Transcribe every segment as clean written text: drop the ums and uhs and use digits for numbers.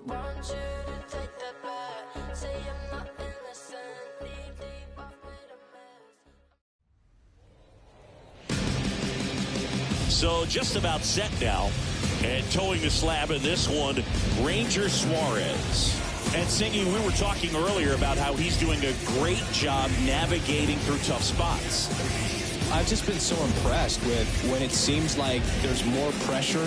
Want you to take that back. Say I'm not innocent. Leave deep, I've made a mess. So just about set now. And towing the slab in this one, Ranger Suarez. And Singy, we were talking earlier about how he's doing a great job navigating through tough spots. I've just been so impressed with when it seems like there's more pressure,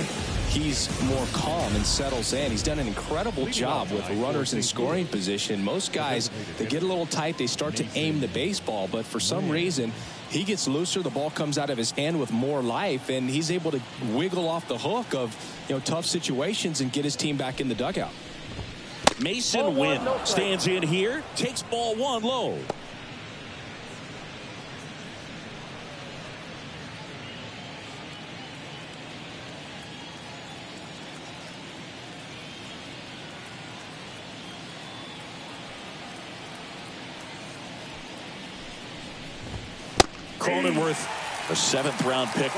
he's more calm and settles in. He's done an incredible job with runners in scoring position. Most guys, they get a little tight, they start to aim the baseball, but for some reason, he gets looser, the ball comes out of his hand with more life, and he's able to wiggle off the hook of, tough situations and get his team back in the dugout. Mason Wynn stands in here, takes ball one low. Cronenworth, a 7th round pick.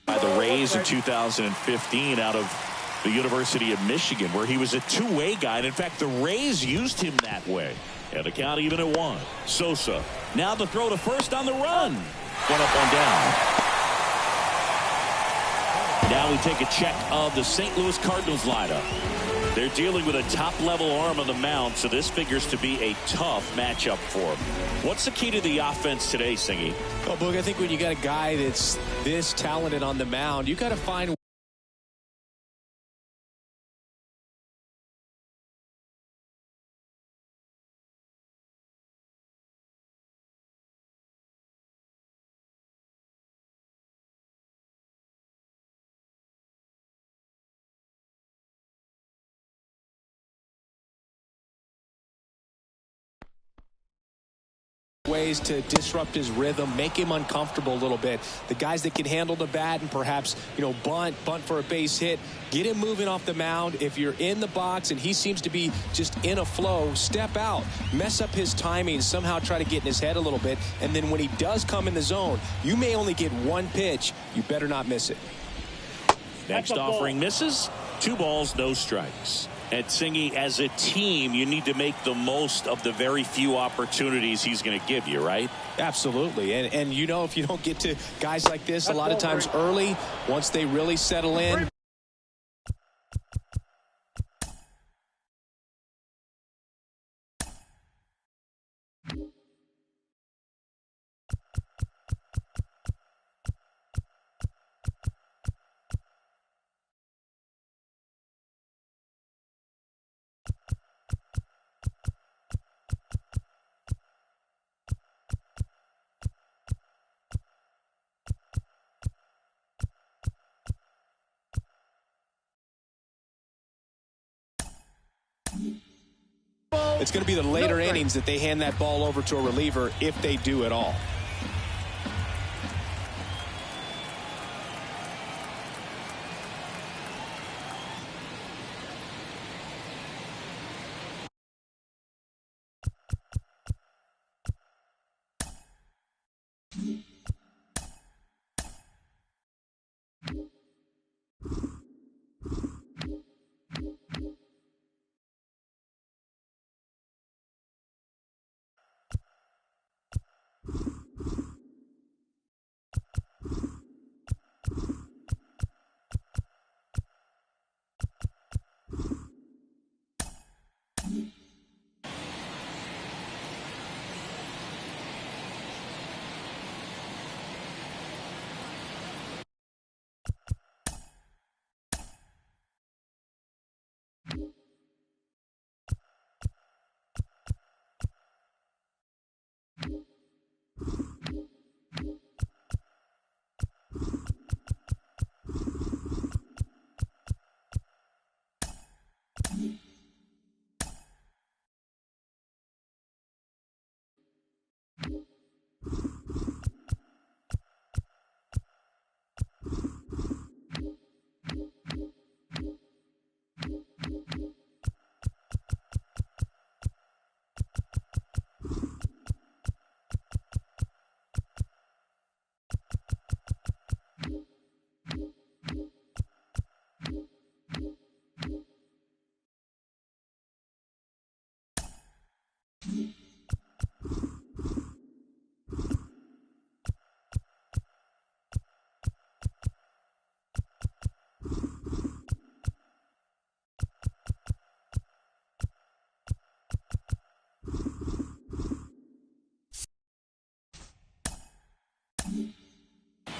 By the Rays in 2015 out of the University of Michigan, where he was a two-way guy. And in fact, the Rays used him that way. And the count even at 1. Sosa. Now the throw to first on the run. One up, one down. Now we take a check of the St. Louis Cardinals lineup. They're dealing with a top-level arm on the mound, so this figures to be a tough matchup for them. What's the key to the offense today, Singy? Well, Boog, I think when you got a guy that's this talented on the mound, you got to find ways to disrupt his rhythm, make him uncomfortable a little bit. The guys that can handle the bat and perhaps, bunt for a base hit, get him moving off the mound. If you're in the box and he seems to be just in a flow, step out, mess up his timing, somehow try to get in his head a little bit. And then when he does come in the zone, you may only get one pitch. You better not miss it. Next offering misses. 2 balls, no strikes. And Singy, as a team, you need to make the most of the very few opportunities he's going to give you, right? Absolutely. And if you don't get to guys like this a lot of times early, once they really settle in. It's going to be the later innings that they hand that ball over to a reliever, if they do at all.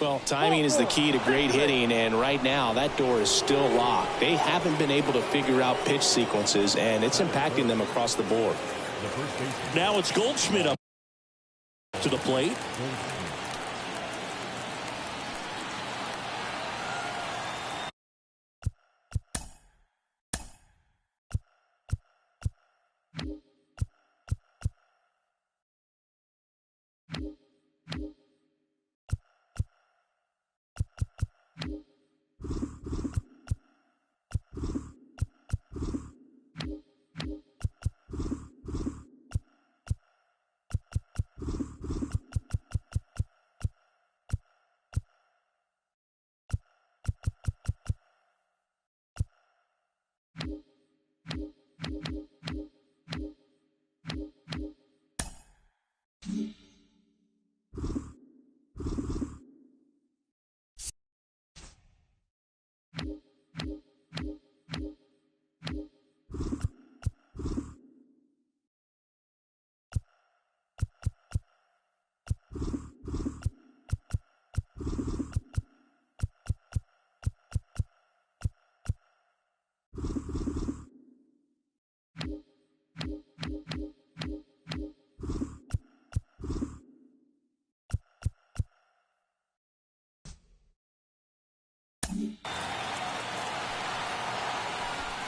Well, timing is the key to great hitting, and right now that door is still locked. They haven't been able to figure out pitch sequences, and it's impacting them across the board. Now it's Goldschmidt up to the plate.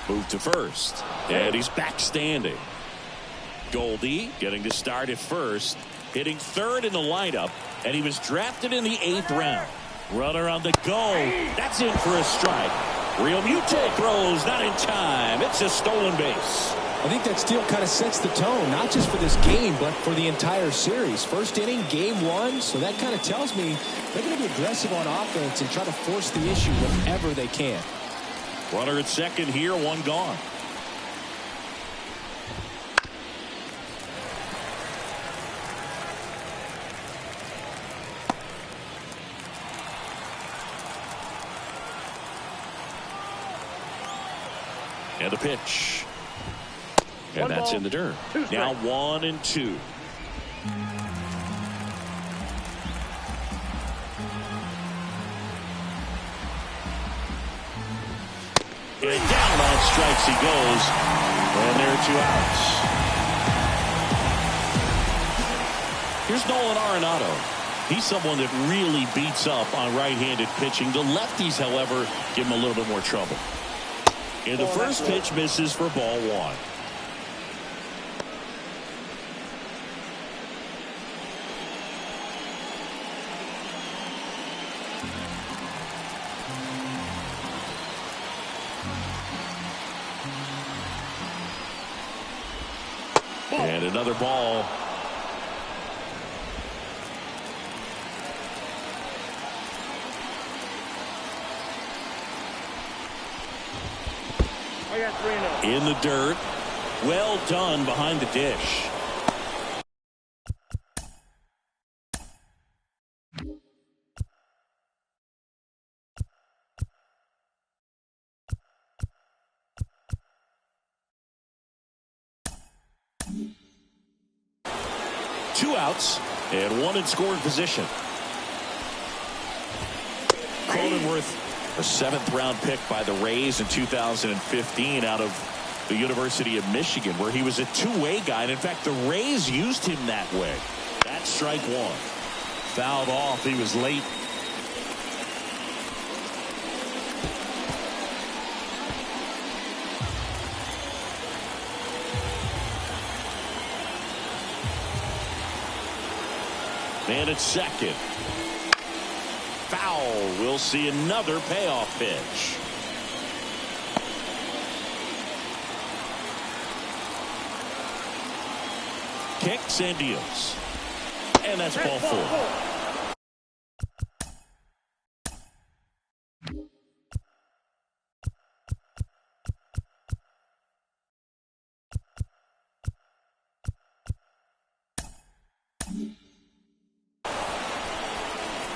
Move to first, and he's back standing. Goldie getting to start at first, hitting third in the lineup, and he was drafted in the 8th round. Runner on the go. That's in for a strike. Real Muto throws, not in time. It's a stolen base. I think that steal kind of sets the tone, not just for this game, but for the entire series. First inning, game 1, so that kind of tells me they're going to be aggressive on offense and try to force the issue whenever they can. Runner at second here, one gone. And a pitch. And that's in the dirt. Now 1-2. And down on strikes he goes. And there are 2 outs. Here's Nolan Arenado. He's someone that really beats up on right-handed pitching. The lefties, however, give him a little bit more trouble. And the first pitch misses for ball 1. And another ball. I got 3-0. In the dirt. Well done behind the dish. Two outs and one in scoring position. Cronenworth, a 7th round pick by the Rays in 2015 out of the University of Michigan, where he was a two-way guy. And in fact, the Rays used him that way. That's strike 1. Fouled off. He was late. And it's second. Foul. We'll see another payoff pitch. Kicks and deals. And that's ball 4.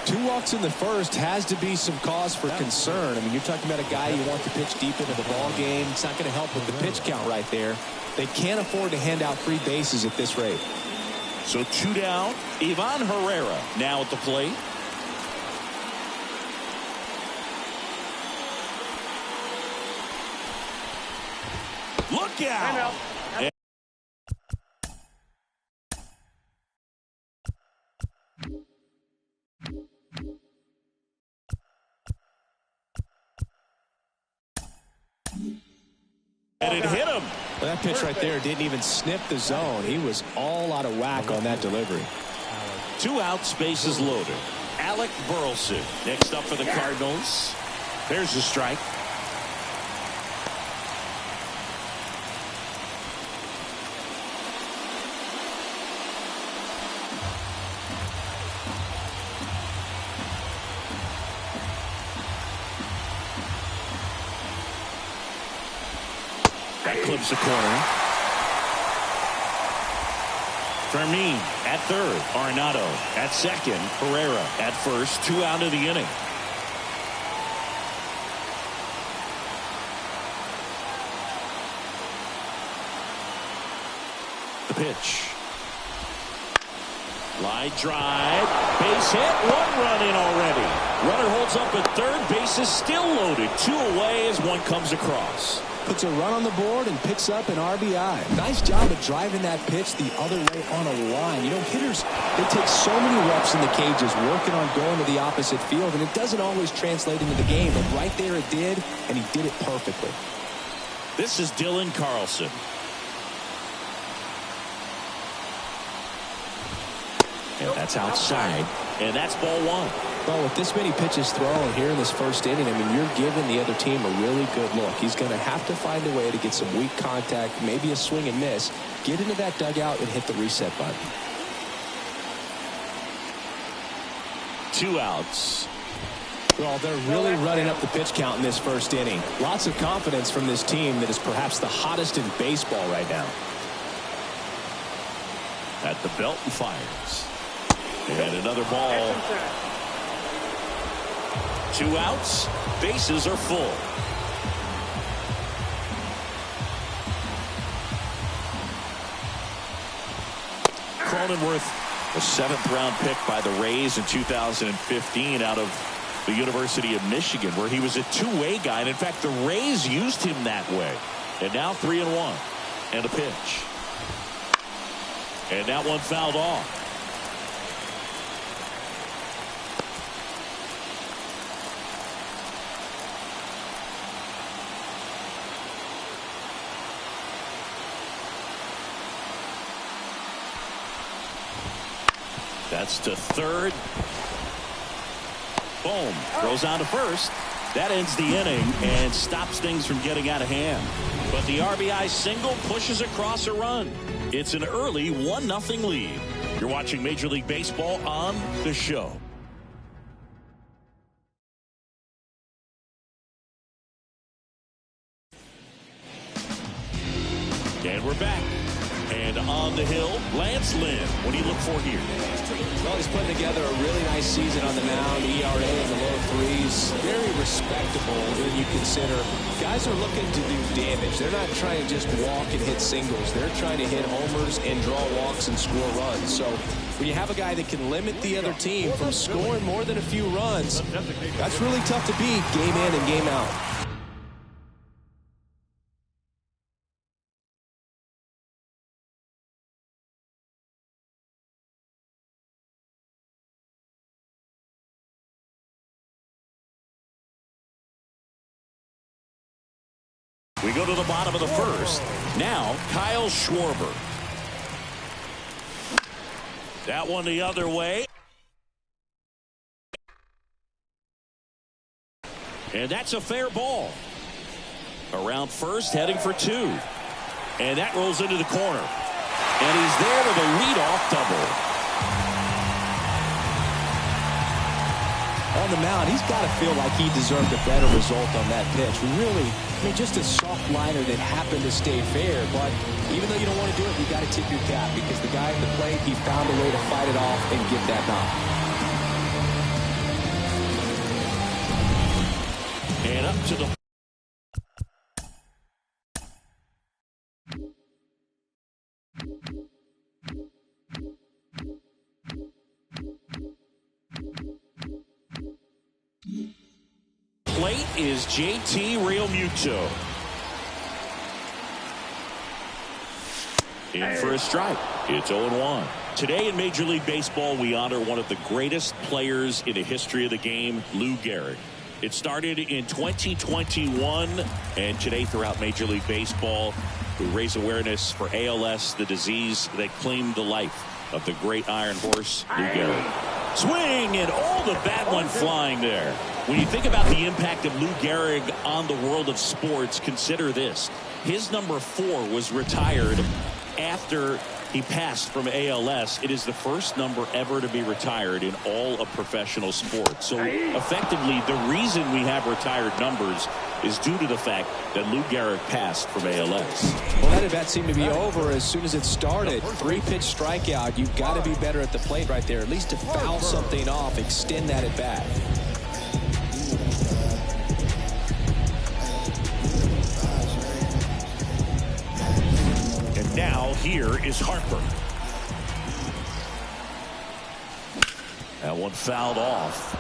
Two walks in the first has to be some cause for concern. I mean, you're talking about a guy you want to pitch deep into the ball game. It's not going to help with the pitch count right there. They can't afford to hand out free bases at this rate. So 2 down. Ivan Herrera now at the plate. strikeout. And it hit him. Well, that pitch right there didn't even snip the zone. He was all out of whack on that delivery. 2 outs, bases loaded. Alec Burleson next up for the Cardinals. There's the strike. That clips the corner. Fermin at third. Arenado at second. Herrera at first. 2 out of the inning. The pitch. Line drive. Base hit. 1 run in already. Runner holds up at third. Base is still loaded. 2 away as 1 comes across. Puts a run on the board and picks up an RBI. Nice job of driving that pitch the other way on a line. You know, hitters, they take so many reps in the cages working on going to the opposite field, and it doesn't always translate into the game. But right there it did, and he did it perfectly. This is Dylan Carlson. And that's outside. And that's ball 1. Well, with this many pitches thrown here in this first inning, I mean, you're giving the other team a really good look. He's going to have to find a way to get some weak contact, maybe a swing and miss, get into that dugout and hit the reset button. 2 outs. Well, they're really running up the pitch count in this first inning. Lots of confidence from this team that is perhaps the hottest in baseball right now. At the belt and fires. And another ball. 2 outs. Bases are full. Cronenworth, a 7th-round pick by the Rays in 2015 out of the University of Michigan, where he was a two-way guy. And in fact, the Rays used him that way. And now 3-1. And a pitch. And that one fouled off. That's to third. Boom. Throws on to first. That ends the inning and stops things from getting out of hand. But the RBI single pushes across a run. It's an early 1-0 lead. You're watching Major League Baseball on The Show. And we're back. And on the hill, Lance Lynn. What do you look for here? Well, he's putting together a really nice season on the mound. ERA in the low 3s. Very respectable when you consider guys are looking to do damage. They're not trying to just walk and hit singles. They're trying to hit homers and draw walks and score runs. So when you have a guy that can limit the other team from scoring more than a few runs, that's really tough to beat game in and game out. We go to the bottom of the first. Now, Kyle Schwarber. That one the other way. And that's a fair ball. Around first, heading for 2. And that rolls into the corner. And he's there with a leadoff double. On the mound, he's got to feel like he deserved a better result on that pitch. Really, I mean, just a soft liner that happened to stay fair. But even though you don't want to do it, you got to tip your cap because the guy at the plate, he found a way to fight it off and get that knock. And up to the plate is JT Realmuto. In for a strike. It's 0-1. Today in Major League Baseball, we honor one of the greatest players in the history of the game, Lou Gehrig. It started in 2021, and today throughout Major League Baseball, we raise awareness for ALS, the disease that claimed the life of the great Iron Horse, Lou Gehrig. Swing, and the bat went flying there. When you think about the impact of Lou Gehrig on the world of sports, consider this. His number 4 was retired after he passed from ALS. It is the first number ever to be retired in all of professional sports. So effectively, the reason we have retired numbers is due to the fact that Lou Gehrig passed from ALS. Well, that at bat seemed to be over as soon as it started. 3-pitch strikeout. You've got to be better at the plate right there, at least to foul something off, extend that at bat. Now here is Harper. That one fouled off.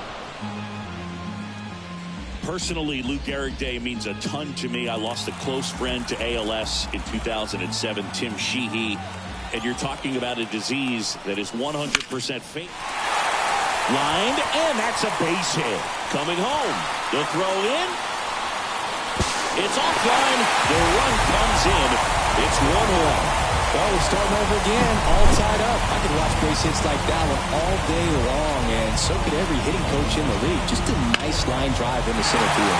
Personally, Lou Gehrig Day means a ton to me. I lost a close friend to ALS in 2007, Tim Sheehy. And you're talking about a disease that is 100% fatal. Lined, and that's a base hit. Coming home. The throw in. It's offline. The run comes in. It's 1-1. Well, we're starting over again, all tied up. I could watch base hits like that one all day long, and so could every hitting coach in the league. Just a nice line drive into center field.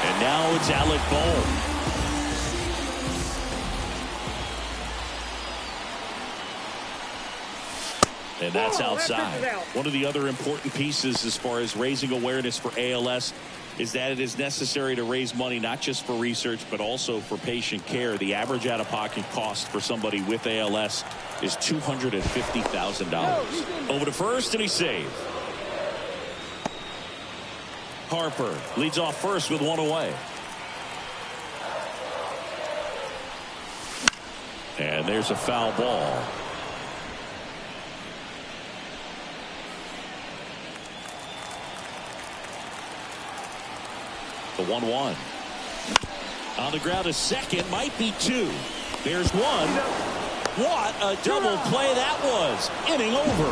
And now it's Alec Bohm. And that's outside. One of the other important pieces as far as raising awareness for ALS is that it is necessary to raise money not just for research but also for patient care. The average out-of-pocket cost for somebody with ALS is $250,000. Over to first, and he's saved. Harper leads off first with one away. And there's a foul ball. The 1-1. On the ground, a second, might be 2. There's 1. What a double play that was. Inning over.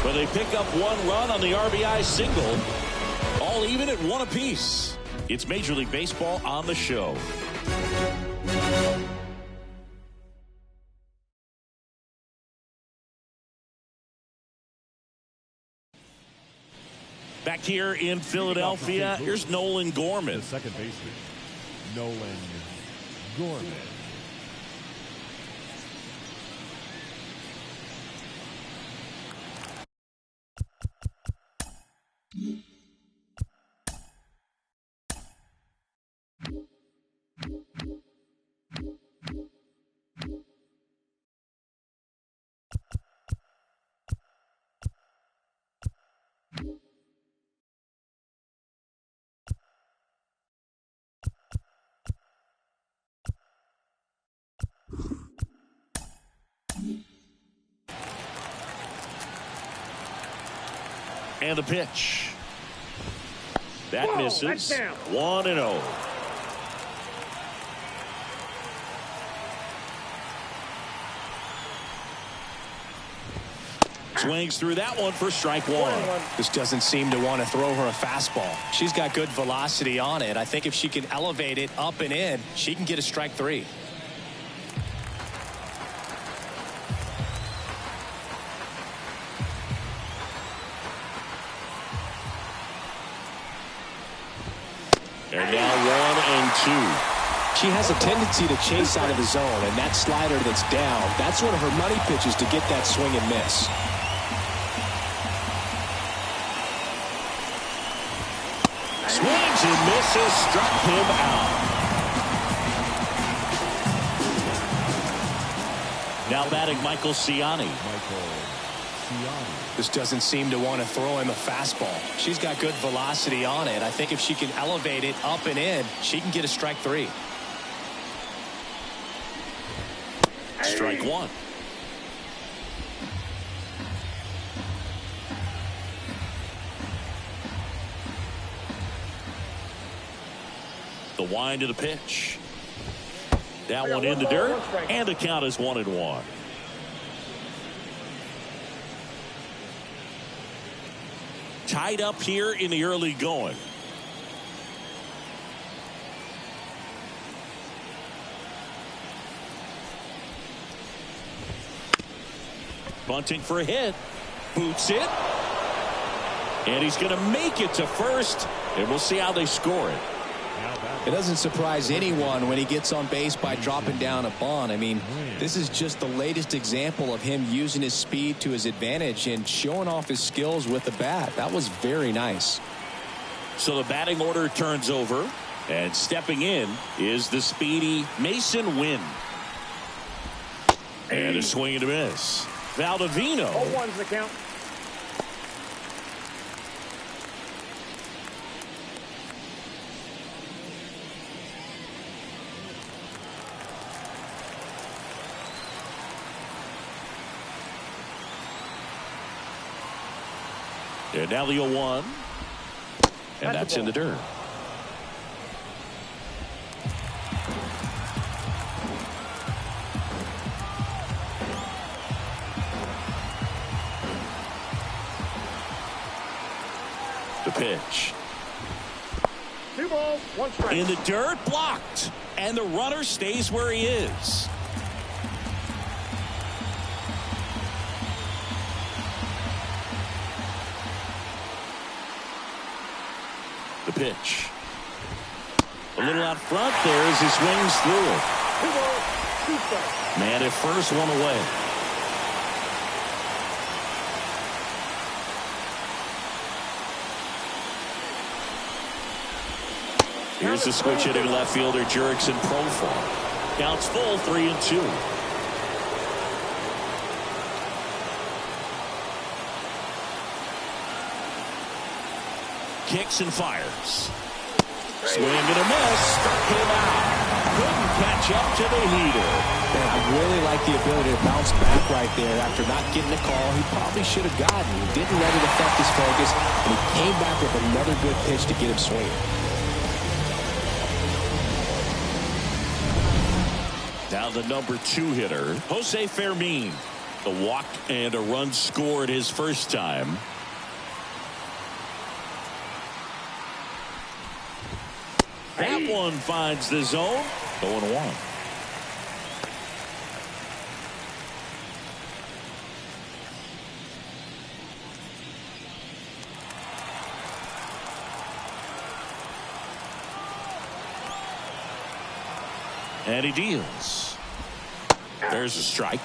Where they pick up 1 run on the RBI single. All even at 1 apiece. It's Major League Baseball on the show. Back here in Philadelphia, here's Nolan Gorman. The second baseman, Nolan Gorman. And the pitch. That misses. 1-0. Swings through that one for strike 1. Just doesn't seem to want to throw her a fastball. She's got good velocity on it. I think if she can elevate it up and in, she can get a strike 3. And now 1-2. She has a tendency to chase out of the zone, and that slider that's down, that's one of her money pitches to get that swing and miss. Swings and misses, struck him out. Now batting Michael Ciani. Just doesn't seem to want to throw him a fastball. She's got good velocity on it. I think if she can elevate it up and in, she can get a strike 3. Strike 1. The wind of the pitch. That one in the dirt, and the count is 1-1. Tied up here in the early going. Bunting for a hit. Boots it. And he's going to make it to first. And we'll see how they score it. It doesn't surprise anyone when he gets on base by dropping down a bunt. I mean, this is just the latest example of him using his speed to his advantage and showing off his skills with the bat. That was very nice. So the batting order turns over. And stepping in is the speedy Mason Wynn. And a swing and a miss. Valdivino. 0-1's the count. And now the 0-1. And that's in the dirt. The pitch. 2 balls, 1 strike. In the dirt, blocked. And the runner stays where he is. The pitch. A little out front there as he swings through it. 2 balls, 2 strikes. Man at first, 1 away. Here's the switch hitting left fielder Jurickson Profar. Counts full, 3-2. Kicks and fires. Swing and a miss. Struck him out. Couldn't catch up to the heater. Man, I really like the ability to bounce back right there after not getting a call he probably should have gotten. He didn't let it affect his focus, and he came back with another good pitch to get him swinging. Now the number 2 hitter, Jose Fermin. The walk and a run scored his first time. That one finds the zone. 0-1. And he deals. There's a strike.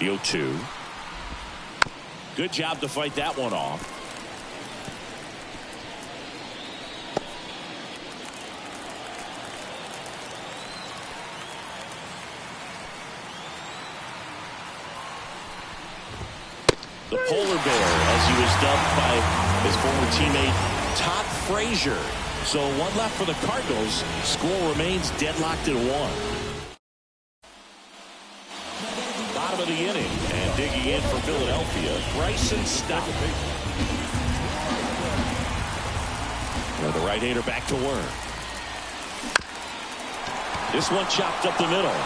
The 0-2. Good job to fight that one off. The polar bear, as he was dubbed by his former teammate Todd Frazier. So 1 left for the Cardinals. Score remains deadlocked at 1. Bottom of the inning, and digging in for Philadelphia, Bryson Stott. And the right-hander back to work. This one chopped up the middle.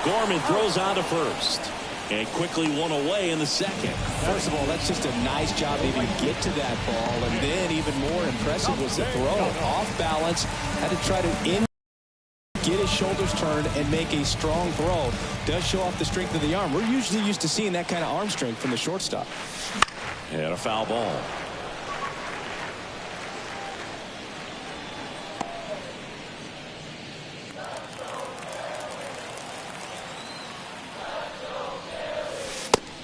Gorman throws on to first. And quickly 1 away in the second. First of all, that's just a nice job to even get to that ball. And then even more impressive was the throw. Off balance. Had to try to get his shoulders turned and make a strong throw. Does show off the strength of the arm. We're usually used to seeing that kind of arm strength from the shortstop. And a foul ball.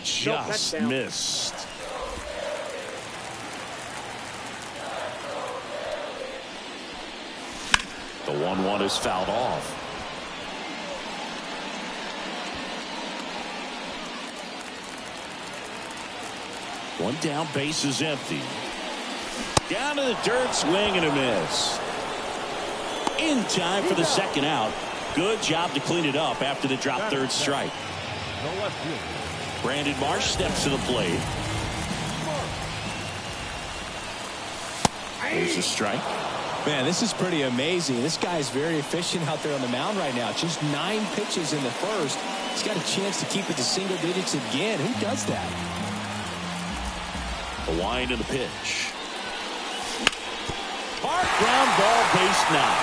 Just missed. The 1-1 is fouled off. One down, base is empty. Down to the dirt, swing and a miss. in time for the second out. Good job to clean it up after the drop third strike. No left field. Brandon Marsh steps to the plate. There's a strike. Man, this is pretty amazing. This guy is very efficient out there on the mound right now. Just 9 pitches in the first. He's got a chance to keep it to single digits again. Who does that? The wind and the pitch. Hard ground ball, base knock.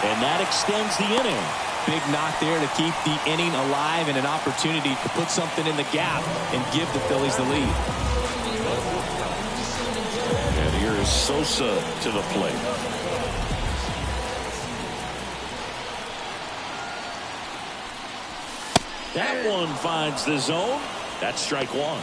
And that extends the inning. Big knock there to keep the inning alive and an opportunity to put something in the gap and give the Phillies the lead. And here is Sosa to the plate. That one finds the zone. That's strike one.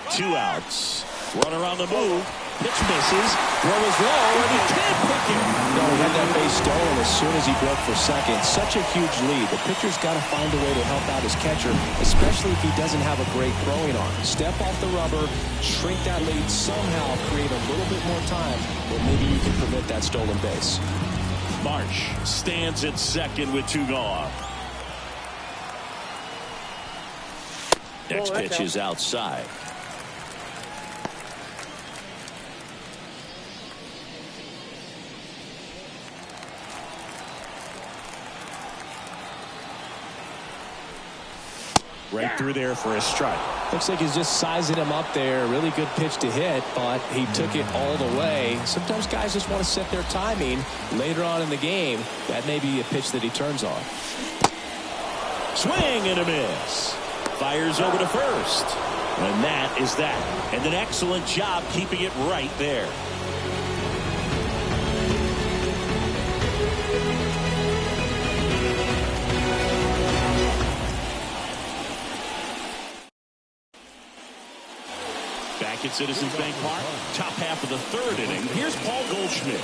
Two outs. Runner on the move. Pitch misses. Throw is low, and he can't pick it. No, he had that base stolen as soon as he broke for second. Such a huge lead. The pitcher's got to find a way to help out his catcher, especially if he doesn't have a great throwing arm. Step off the rubber, shrink that lead somehow, create a little bit more time, or maybe you can prevent that stolen base. Marsh stands at second with 2 gone. Next pitch is outside. Right through there for a strike. Looks like he's just sizing him up there. Really good pitch to hit, but he took it all the way. Sometimes guys just want to set their timing later on in the game. That may be a pitch that he turns on. Swing and a miss. Fires over to first. And that is that. And an excellent job keeping it right there. Back at Citizens Bank Park, top half of the third inning. Here's Paul Goldschmidt.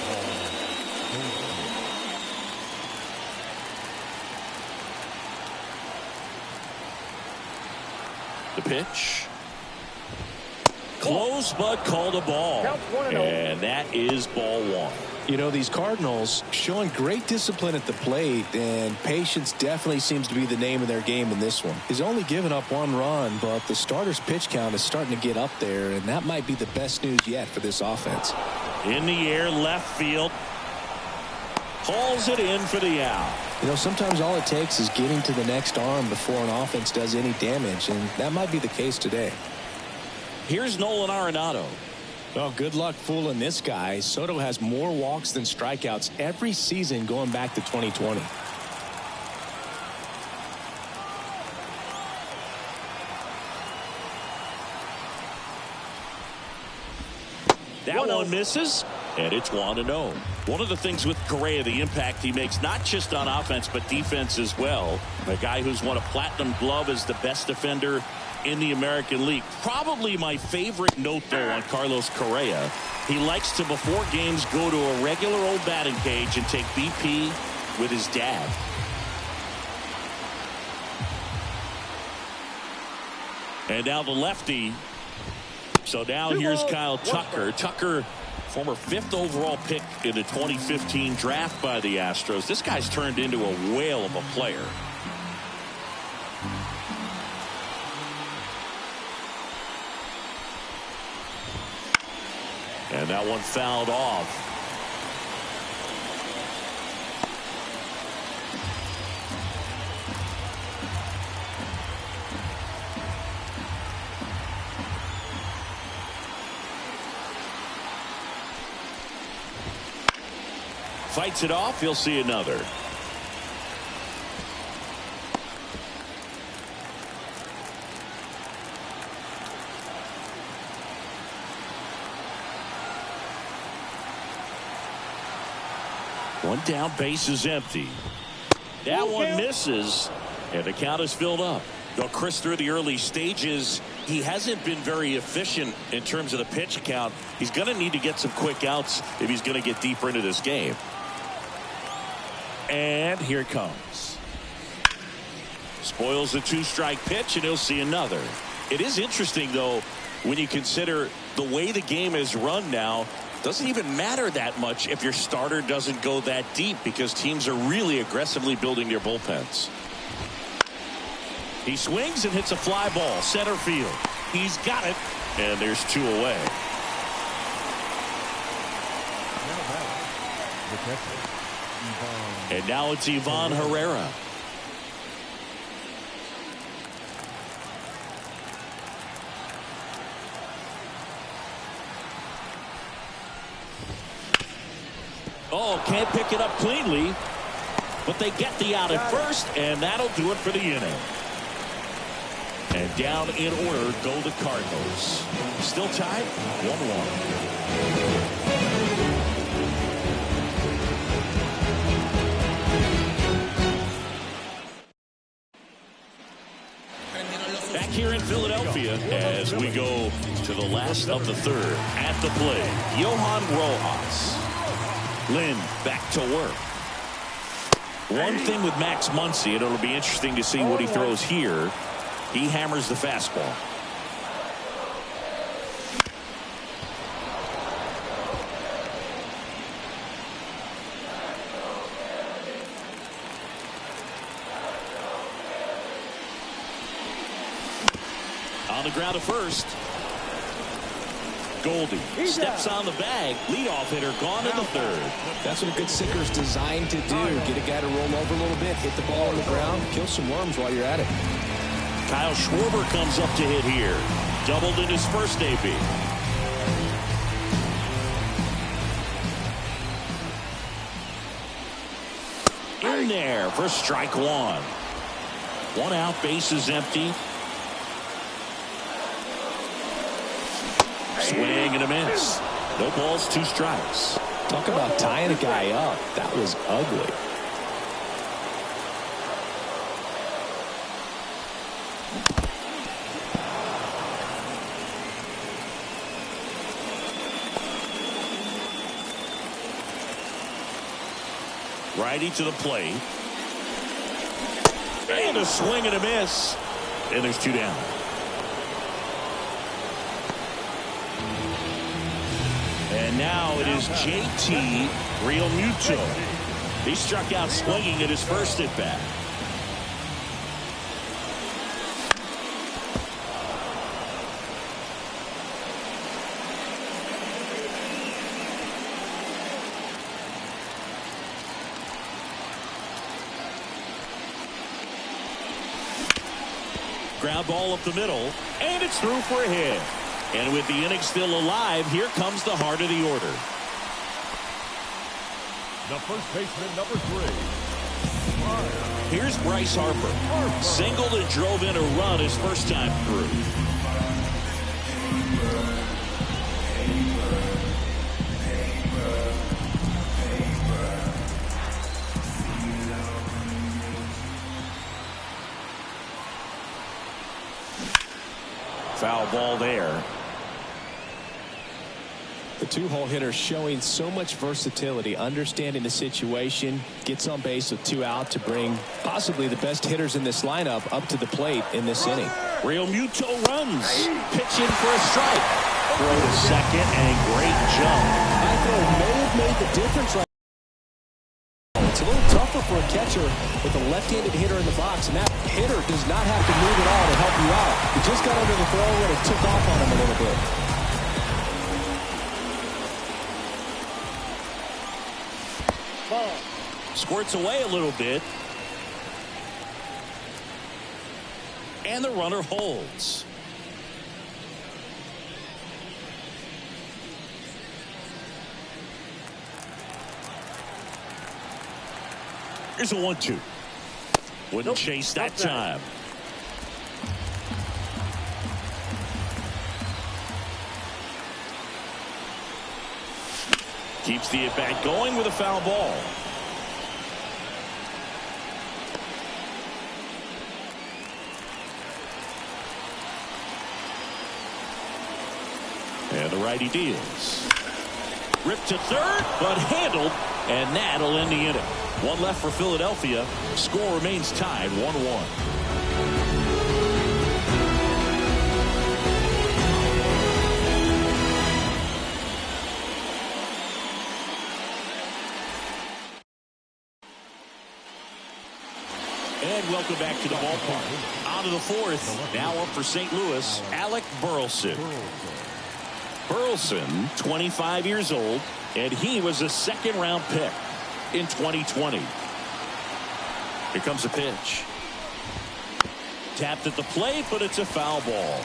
The pitch. Close, but called a ball. And that is ball one. You know, these Cardinals showing great discipline at the plate, and patience definitely seems to be the name of their game in this one. He's only given up 1 run, but the starter's pitch count is starting to get up there, and that might be the best news yet for this offense. In the air, left field. Hauls it in for the out. You know, sometimes all it takes is getting to the next arm before an offense does any damage, and that might be the case today. Here's Nolan Arenado. Well, good luck fooling this guy. Soto has more walks than strikeouts every season going back to 2020. That one misses, and it's 1-0. One of the things with Correa, the impact he makes, not just on offense, but defense as well. A guy who's won a platinum glove as the best defender in the American League. Probably my favorite note, though, on Carlos Correa. He likes to, before games, go to a regular old batting cage and take BP with his dad. And now the lefty. So now here's Kyle Tucker. Tucker, former 5th overall pick in the 2015 draft by the Astros. This guy's turned into a whale of a player. And that one fouled off. Fights it off. He'll see another. One down, base is empty. That one misses, and the count is filled up. Though Chris, through the early stages, he hasn't been very efficient in terms of the pitch count. He's going to need to get some quick outs if he's going to get deeper into this game. And here it comes. Spoils the 2-strike pitch, and he'll see another. It is interesting, though, when you consider the way the game is run now. Doesn't even matter that much if your starter doesn't go that deep, because teams are really aggressively building their bullpens. He swings and hits a fly ball center field. He's got it, and there's 2 away. And now it's Ivan Herrera. Oh, can't pick it up cleanly, but they get the out at first, and that'll do it for the inning. And down in order go the Cardinals. Still tied 1-1. Back here in Philadelphia as we go to the last of the third. At the plate, Johan Rojas. Lynn back to work. One thing with Max Muncy, and it'll be interesting to see what he throws here. He hammers the fastball. On the ground to first. Goldie steps on the bag. Leadoff hitter gone in the third. That's what a good sinker is designed to do. Get a guy to roll over a little bit, hit the ball on the ground, kill some worms while you're at it. Kyle Schwarber comes up to hit here. Doubled in his first AB. In there for strike 1. 1 out, bases empty. Swing and a miss. No balls, 2 strikes. Talk about tying a guy up. That was ugly. Righty to the plate. And a swing and a miss. And there's 2 down. And now it is JT Realmuto. He struck out swinging at his first at bat. Ground ball up the middle, and it's through for a hit. And with the inning still alive, here comes the heart of the order. The first baseman, number 3. Here's Bryce Harper. Singled and drove in a run his first time through. Foul ball there. The 2-hole hitter showing so much versatility, understanding the situation, gets on base with 2 out to bring possibly the best hitters in this lineup up to the plate in this inning. Realmuto runs. Pitching for a strike. Throw to second and great jump. I throw may have made the difference right now. It's a little tougher for a catcher with a left-handed hitter in the box, and that hitter does not have to move at all to help you out. He just got under the throw and it took off on him a little bit. Squirts away a little bit. And the runner holds. Here's a 1-2. Wouldn't chase that time. Keeps the at-bat going with a foul ball. And the righty deals. Ripped to third, but handled, and that'll end the inning. 1 left for Philadelphia. Score remains tied 1-1. And welcome back to the ballpark. On to the fourth. Now up for St. Louis, Alec Burleson. Burleson, 25 years old, and he was a second-round pick in 2020. Here comes a pitch. Tapped at the plate, but it's a foul ball.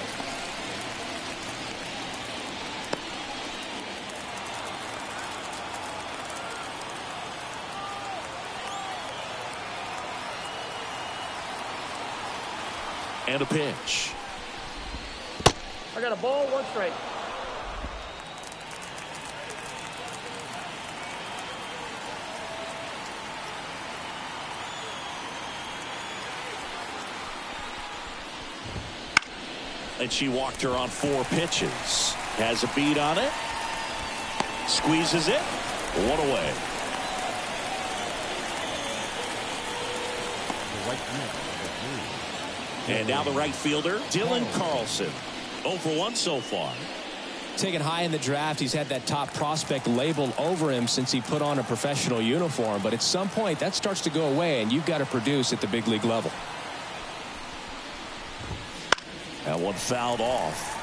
And a pitch. I got a ball, 1 strike. And she walked her on 4 pitches. Has a beat on it. Squeezes it. 1 away. And now the right fielder, Dylan Carlson. 0 for 1 so far. Taken high in the draft, he's had that top prospect label over him since he put on a professional uniform. But at some point, that starts to go away, and you've got to produce at the big league level. That one fouled off.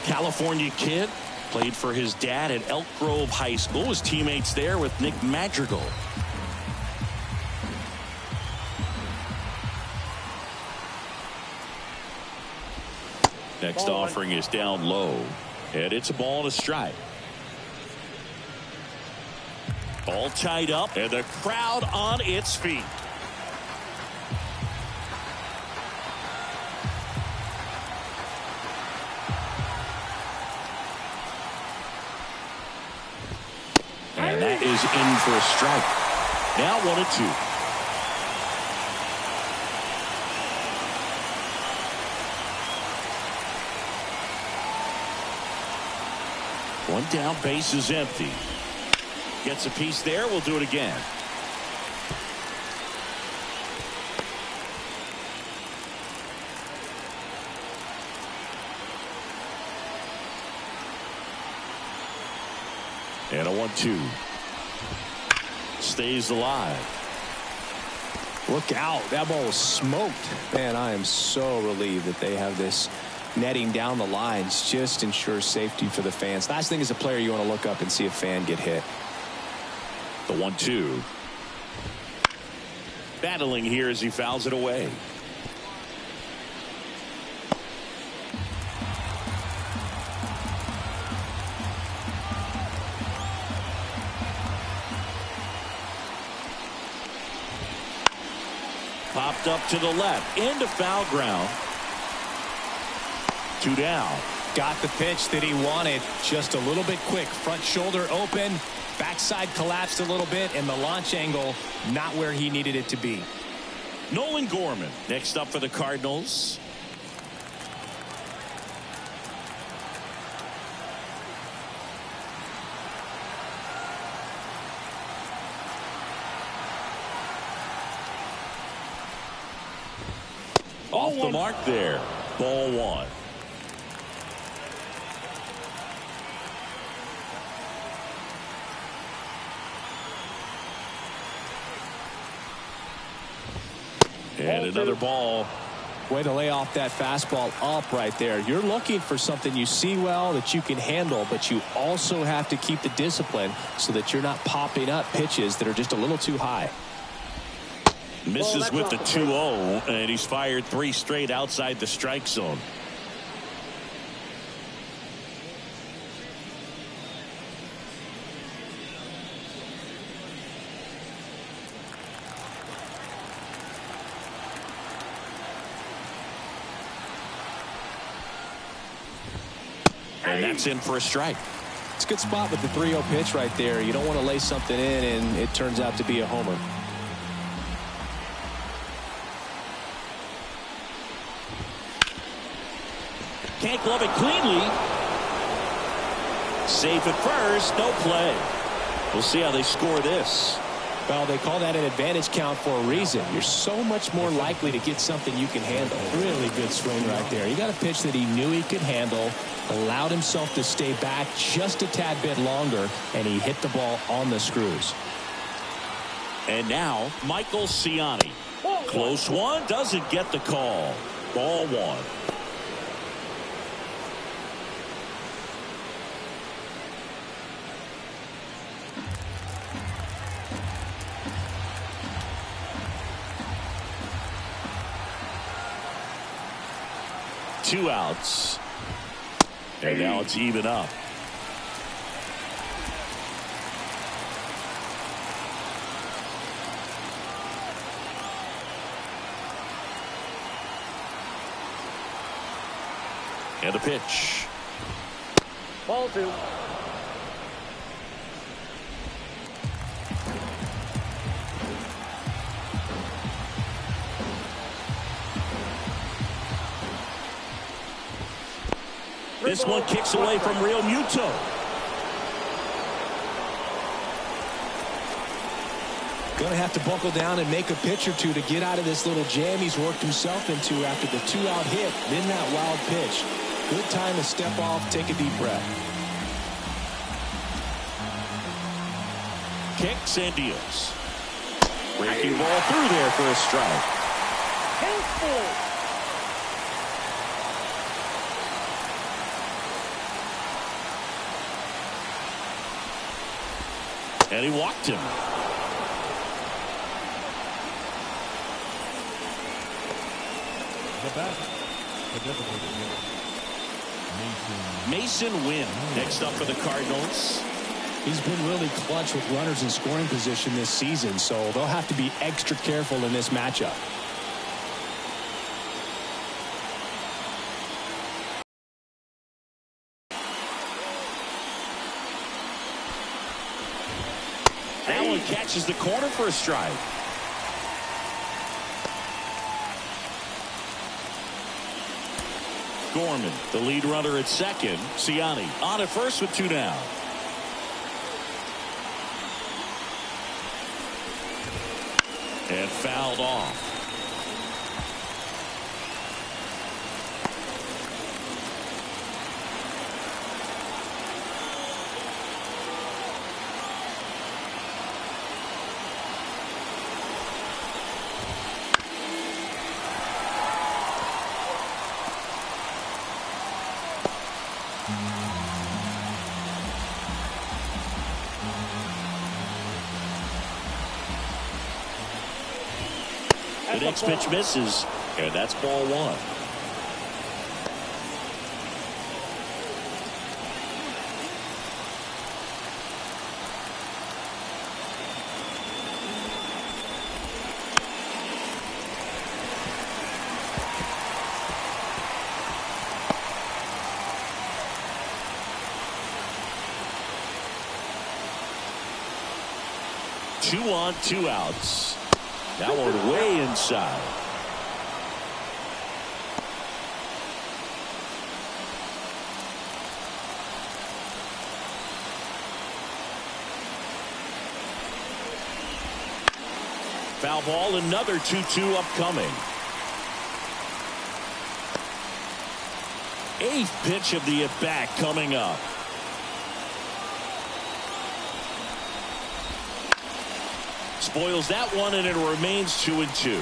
California kid, played for his dad at Elk Grove High School. His teammates there with Nick Madrigal. Next offering is down low, and it's a ball and a strike. All tied up, and the crowd on its feet. And that is in for a strike. Now 1-2. One down, base is empty. Gets a piece there. We'll do it again. And a 1-2. Stays alive. Look out. That ball was smoked. Man, I am so relieved that they have this netting down the lines. Just ensures safety for the fans. Last thing as a player, you want to look up and see a fan get hit. The 1-2. Battling here as he fouls it away. Popped up to the left into foul ground. 2 down. Got the pitch that he wanted. Just a little bit quick. Front shoulder open. Backside collapsed a little bit, and the launch angle not where he needed it to be. Nolan Gorman next up for the Cardinals. Off the mark there. Ball 1. And another ball. Way to lay off that fastball up right there. You're looking for something you see well that you can handle, but you also have to keep the discipline so that you're not popping up pitches that are just a little too high. Misses with the 2-0, and he's fired 3 straight outside the strike zone. And that's in for a strike. It's a good spot with the 3-0 pitch right there. You don't want to lay something in and it turns out to be a homer. Can't glove it cleanly. Safe at first. No play. We'll see how they score this. Well, they call that an advantage count for a reason. You're so much more likely to get something you can handle. Really good swing right there. He got a pitch that he knew he could handle, allowed himself to stay back just a tad bit longer, and he hit the ball on the screws. And now Michael Ciani. Close one, doesn't get the call. Ball one. Two outs. And now it's even up. And a pitch. Ball two. This one kicks away from Real Muto. Going to have to buckle down and make a pitch or two to get out of this little jam he's worked himself into after the 2-out hit. Then that wild pitch. Good time to step off, take a deep breath. Kicks and deals. Breaking ball through there for a strike. And he walked him. The back. Mason Wynn next up for the Cardinals. He's been really clutch with runners in scoring position this season, so they'll have to be extra careful in this matchup. That one catches the corner for a strike. Gorman, the lead runner at second. Ciani on at first with two down. And fouled off. The next pitch misses, and that's ball one. Two on, two outs. That one way inside. Foul ball, another 2-2 upcoming. Eighth pitch of the at-bat coming up. Spoils that one, and it remains 2-2.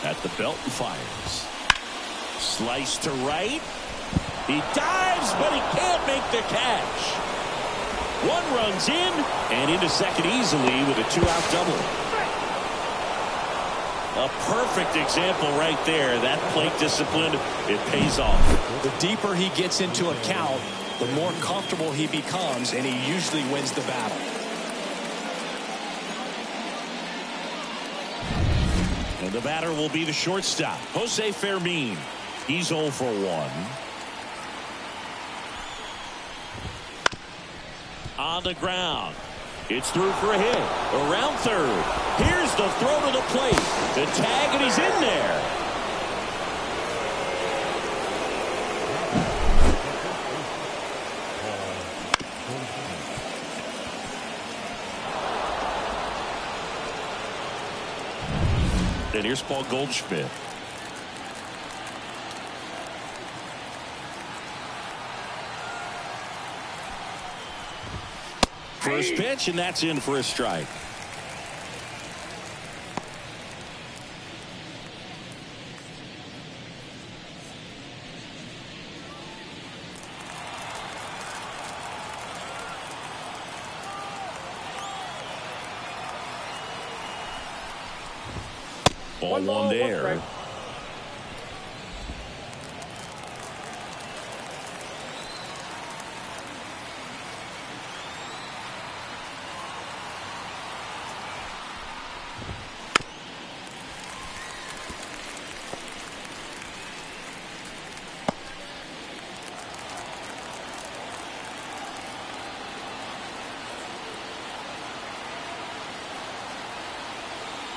At the belt and fires. Slice to right. He dives, but he can't make the catch. One runs in and into second easily with a 2-out double. A perfect example right there. That plate discipline, it pays off. The deeper he gets into a count, the more comfortable he becomes, and he usually wins the battle. And the batter will be the shortstop, Jose Fermin. He's 0 for 1. On the ground. It's through for a hit. Around third. Here's the throw to the plate. The tag, and he's in there. And here's Paul Goldschmidt. First pitch, and that's in for a strike. Ball one there.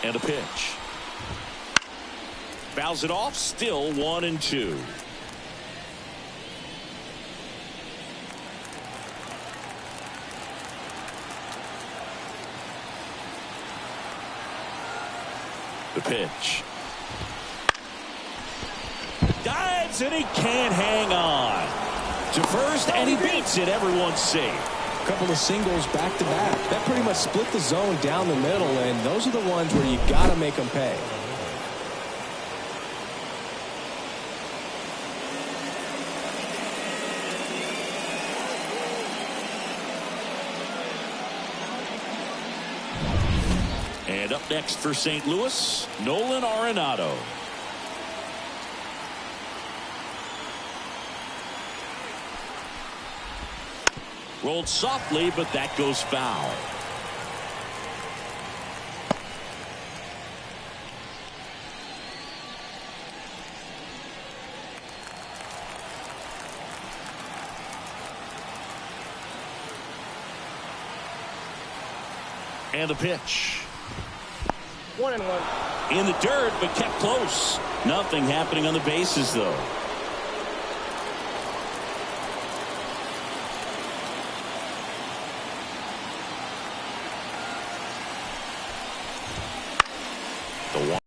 And a pitch. Fouls it off, still 1-2. The pitch. Dives and he can't hang on. To first, and he beats it. Everyone's safe. A couple of singles back to back. That pretty much split the zone down the middle, and those are the ones where you got to make them pay. And up next for St. Louis, Nolan Arenado. Rolled softly, but that goes foul. And a pitch. 1-1. In the dirt, but kept close. Nothing happening on the bases, though. The one.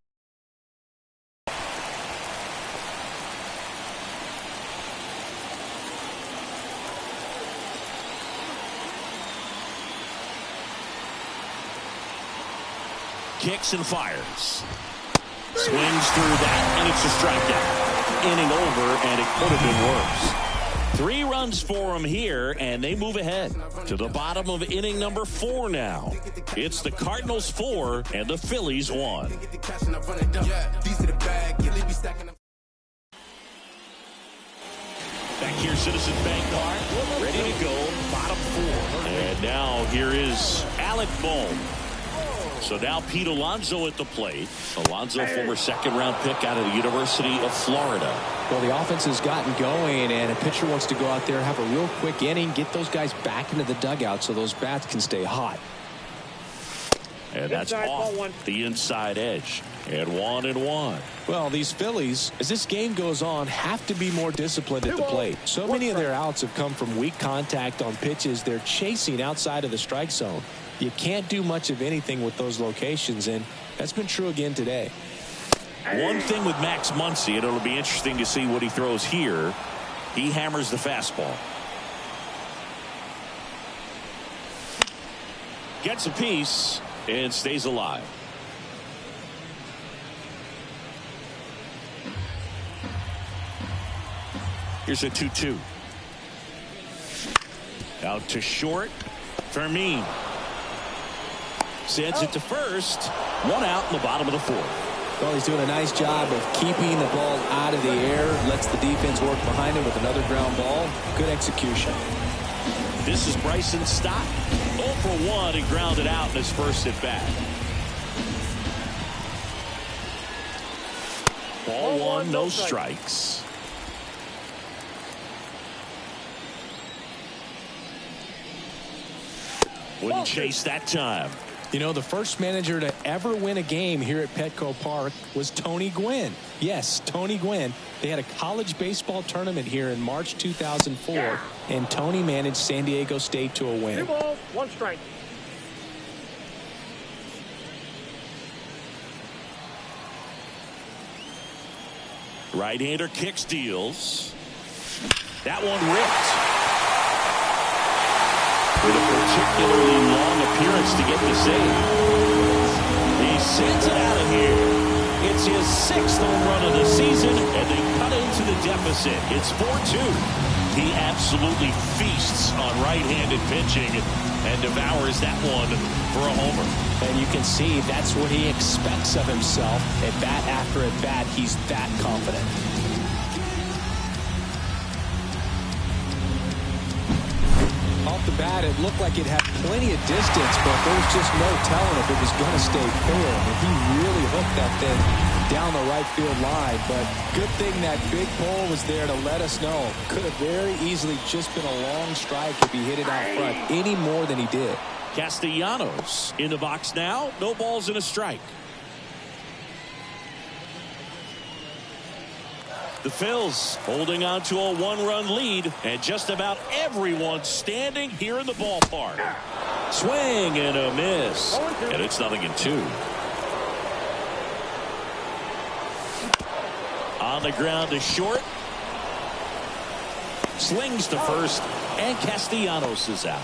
Kicks and fires. Swings through that, and it's a strikeout. Inning over, and it could have been worse. 3 runs for him here, and they move ahead to the bottom of inning number 4 now. It's the Cardinals 4 and the Phillies 1. Back here, Citizens Bank Park, ready to go, bottom 4. And now here is Alec Bohm. So now Pete Alonso at the plate. Alonso, former second-round pick out of the University of Florida. Well, the offense has gotten going, and a pitcher wants to go out there, have a real quick inning, get those guys back into the dugout so those bats can stay hot. And that's off the inside edge. And 1-1. Well, these Phillies, as this game goes on, have to be more disciplined at the plate. So many of their outs have come from weak contact on pitches they're chasing outside of the strike zone. You can't do much of anything with those locations, and that's been true again today. One thing with Max Muncy, and it'll be interesting to see what he throws here. He hammers the fastball. Gets a piece and stays alive. Here's a 2-2. Out to short. Fermin sends it to first. 1 out in the bottom of the 4th. Well, he's doing a nice job of keeping the ball out of the air. Lets the defense work behind him with another ground ball. Good execution. This is Bryson Stott. 0 for 1. He grounded out in his first at bat. Ball 1, no strikes. Wouldn't chase that time. You know, the first manager to ever win a game here at Petco Park was Tony Gwynn. Yes, Tony Gwynn. They had a college baseball tournament here in March 2004, and Tony managed San Diego State to a win. 2 balls, 1 strike. Right-hander kicks, deals. That one ripped. With a particularly long appearance to get the save. He sends it out of here. It's his 6th home run of the season, and they cut into the deficit. It's 4-2. He absolutely feasts on right-handed pitching and devours that one for a homer. And you can see that's what he expects of himself. At bat after at bat, he's that confident. Off the bat, it looked like it had plenty of distance, but there was just no telling if it was going to stay fair. I mean, he really hooked that thing down the right field line, but good thing that big pole was there to let us know. Could have very easily just been a long strike if he hit it out front any more than he did. Castellanos in the box now. No balls and a strike. The Phils holding on to a 1-run lead, and just about everyone standing here in the ballpark. Swing and a miss, and it's 0-2. On the ground to short. Slings to first, and Castellanos is out.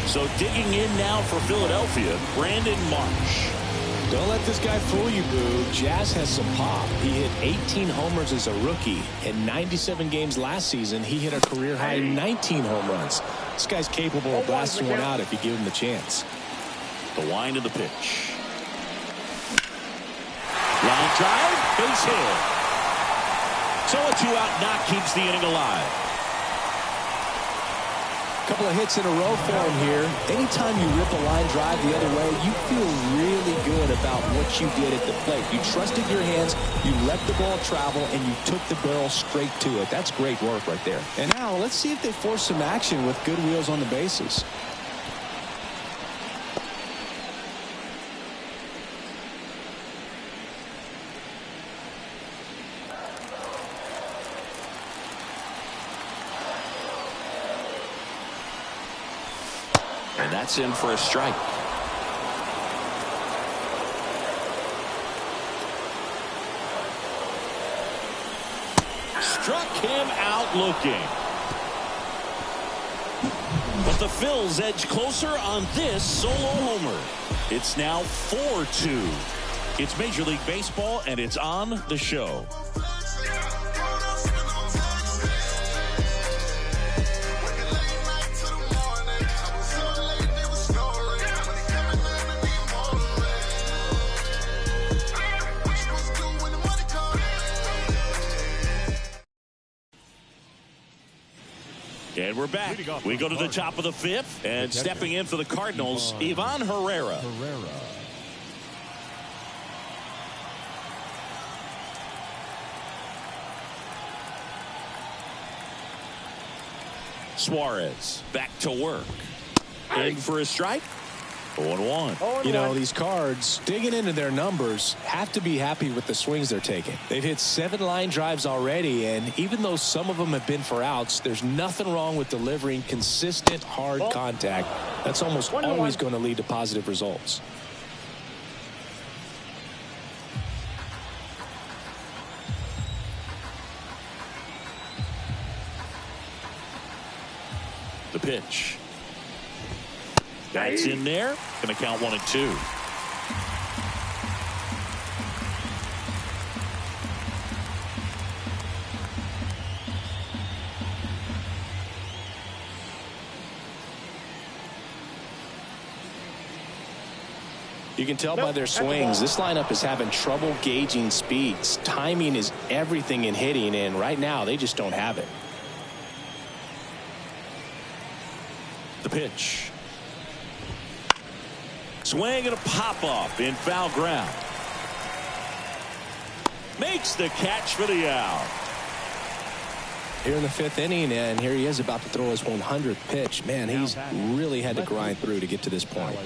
So digging in now for Philadelphia, Brandon Marsh. Don't let this guy fool you, Boo. Jazz has some pop. He hit 18 homers as a rookie. In 97 games last season, he hit a career-high 19 home runs. This guy's capable of blasting one out if you give him the chance. The wind of the pitch. Line drive, base hit. So a 2-out knock keeps the inning alive. Couple of hits in a row for him here. Anytime you rip a line drive the other way, you feel really good about what you did at the plate. You trusted your hands, you let the ball travel, and you took the barrel straight to it. That's great work right there. And now let's see if they force some action with good wheels on the bases. And that's in for a strike. Struck him out looking. But the Phils edge closer on this solo homer. It's now 4-2. It's Major League Baseball, and it's on the show. And we're back. We go to the top of the 5th, and stepping in for the Cardinals, Ivan Herrera. Suarez back to work. In for a strike. 0-1. You know, these Cards, digging into their numbers, have to be happy with the swings they're taking. They've hit 7 line drives already, and even though some of them have been for outs, there's nothing wrong with delivering consistent, hard contact. That's almost always going to lead to positive results. The pitch. That's in there. Going to count 1-2. You can tell by their swings, this lineup is having trouble gauging speeds. Timing is everything in hitting, and right now they just don't have it. The pitch. Swing and a pop-off in foul ground. Makes the catch for the out. Here in the 5th inning, and here he is about to throw his 100th pitch. Man, he's really had to grind through to get to this point.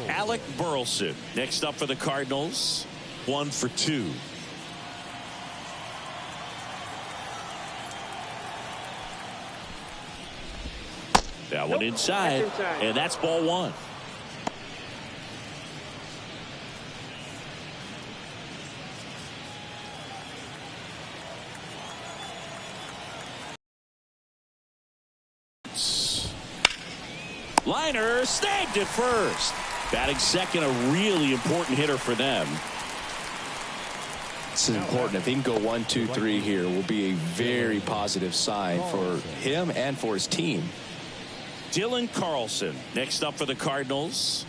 Alec Burleson next up for the Cardinals. 1 for 2. That one inside, and that's ball 1. Liner snagged at first. Batting second, a really important hitter for them. This is important. If he can go 1, 2, 3 here, will be a very positive sign for him and for his team. Dylan Carlson next up for the Cardinals.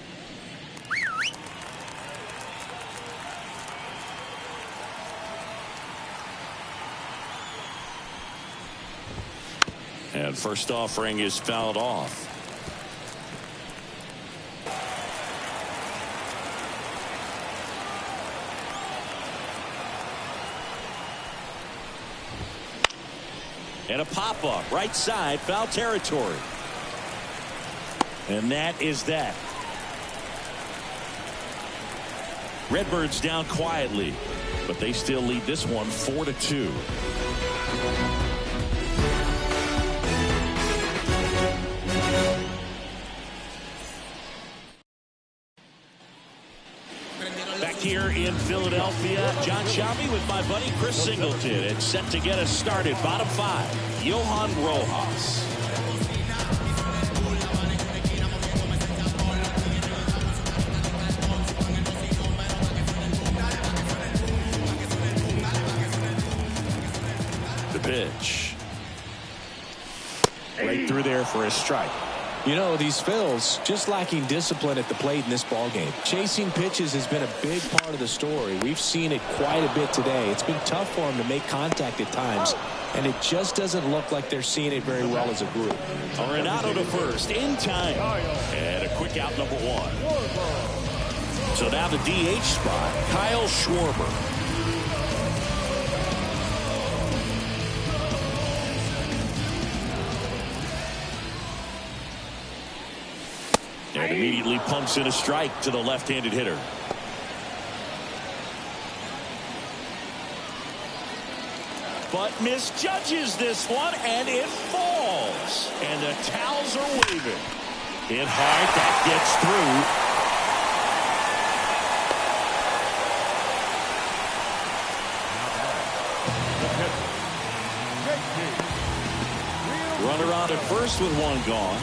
And first offering is fouled off. And a pop-up right side, foul territory. And that is that. Redbirds down quietly, but they still lead this one 4-2. Back here in Philadelphia, John Shelby with my buddy Chris Singleton. It's set to get us started. Bottom 5, Johan Rojas. The pitch. Right through there for a strike. You know, these Phils just lacking discipline at the plate in this ballgame. Chasing pitches has been a big part of the story. We've seen it quite a bit today. It's been tough for them to make contact at times, and it just doesn't look like they're seeing it very well as a group. Arenado to first in time, and a quick out, number 1. So now the DH spot, Kyle Schwarber. And immediately pumps in a strike to the left-handed hitter. But misjudges this one, and it falls. And the towels are waving. Hit hard, that gets through. Runner on at first with one gone.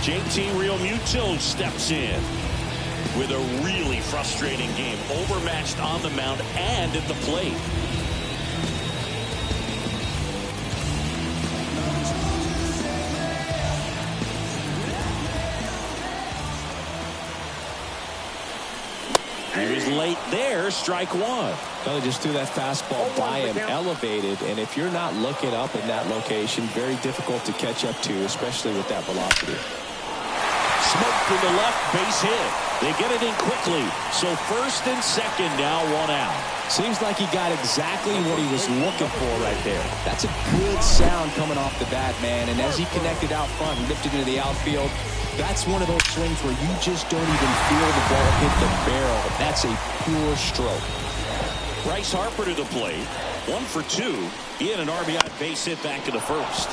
JT Realmuto steps in with a really frustrating game. Overmatched on the mound and at the plate. He was late there, strike 1. Well, they just threw that fastball by him, elevated, and if you're not looking up in that location, very difficult to catch up to, especially with that velocity. Smoke to the left, base hit. They get it in quickly. So first and second now, 1 out. Seems like he got exactly what he was looking for right there. That's a good sound coming off the bat, man. And as he connected out front and lifted into the outfield, that's one of those swings where you just don't even feel the ball hit the barrel. That's a pure stroke. Bryce Harper to the plate. 1 for 2. He had an RBI base hit back to the first.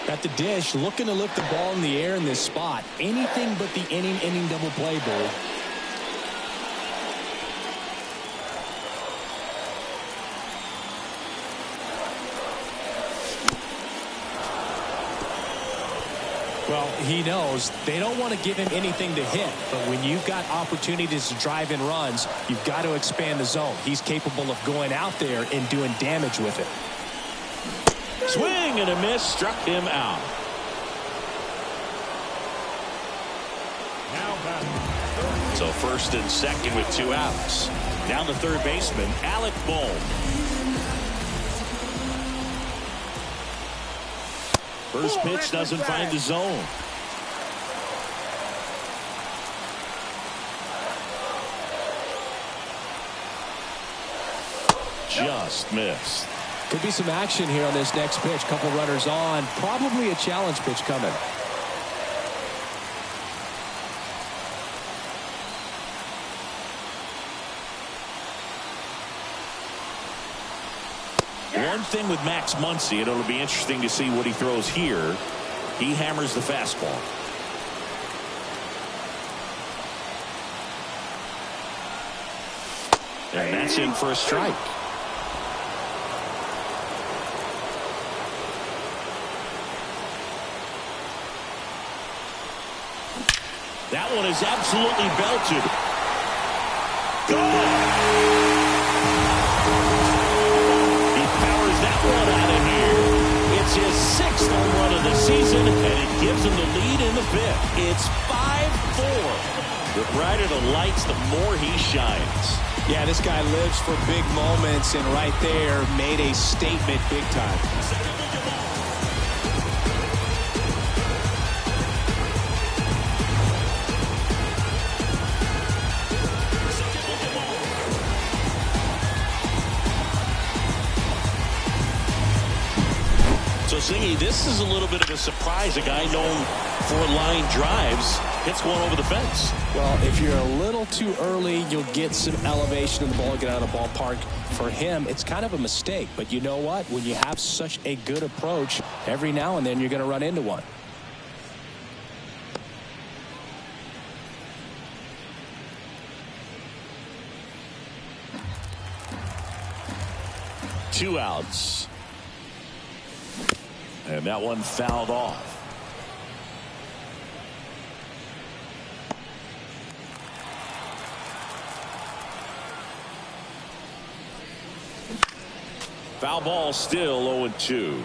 At the dish, looking to lift the ball in the air in this spot. Anything but the inning double play, Bull. Well, he knows they don't want to give him anything to hit, but when you've got opportunities to drive in runs, you've got to expand the zone. He's capable of going out there and doing damage with it. Swing and a miss, struck him out. So first and second with 2 outs. Down the third baseman, Alec Bohm. First pitch doesn't find the zone. Just missed. Could be some action here on this next pitch. Couple runners on. Probably a challenge pitch coming. One thing with Max Muncy, and it'll be interesting to see what he throws here. He hammers the fastball. And that's in for a strike. That one is absolutely belted. Gone! He powers that one out of here. It's his 6th home run of the season, and it gives him the lead in the 5th. It's 5-4. The brighter the lights, the more he shines. Yeah, this guy lives for big moments, and right there made a statement big time. So, Singy, this is a little bit of a surprise. A guy known for line drives hits one over the fence. Well, if you're a little too early, you'll get some elevation in the ball, get out of the ballpark. For him, it's kind of a mistake. But you know what? When you have such a good approach, every now and then you're going to run into one. Two outs. And that one fouled off. Foul ball, still 0-2.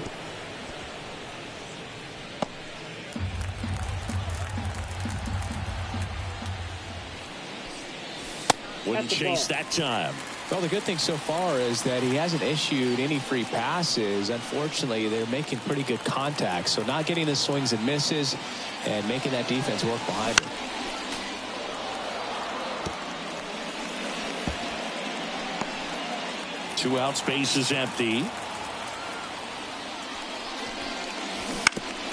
Wouldn't chase that time. Well, the good thing so far is that he hasn't issued any free passes. Unfortunately, they're making pretty good contact. So not getting the swings and misses and making that defense work behind him. Two out, space is empty.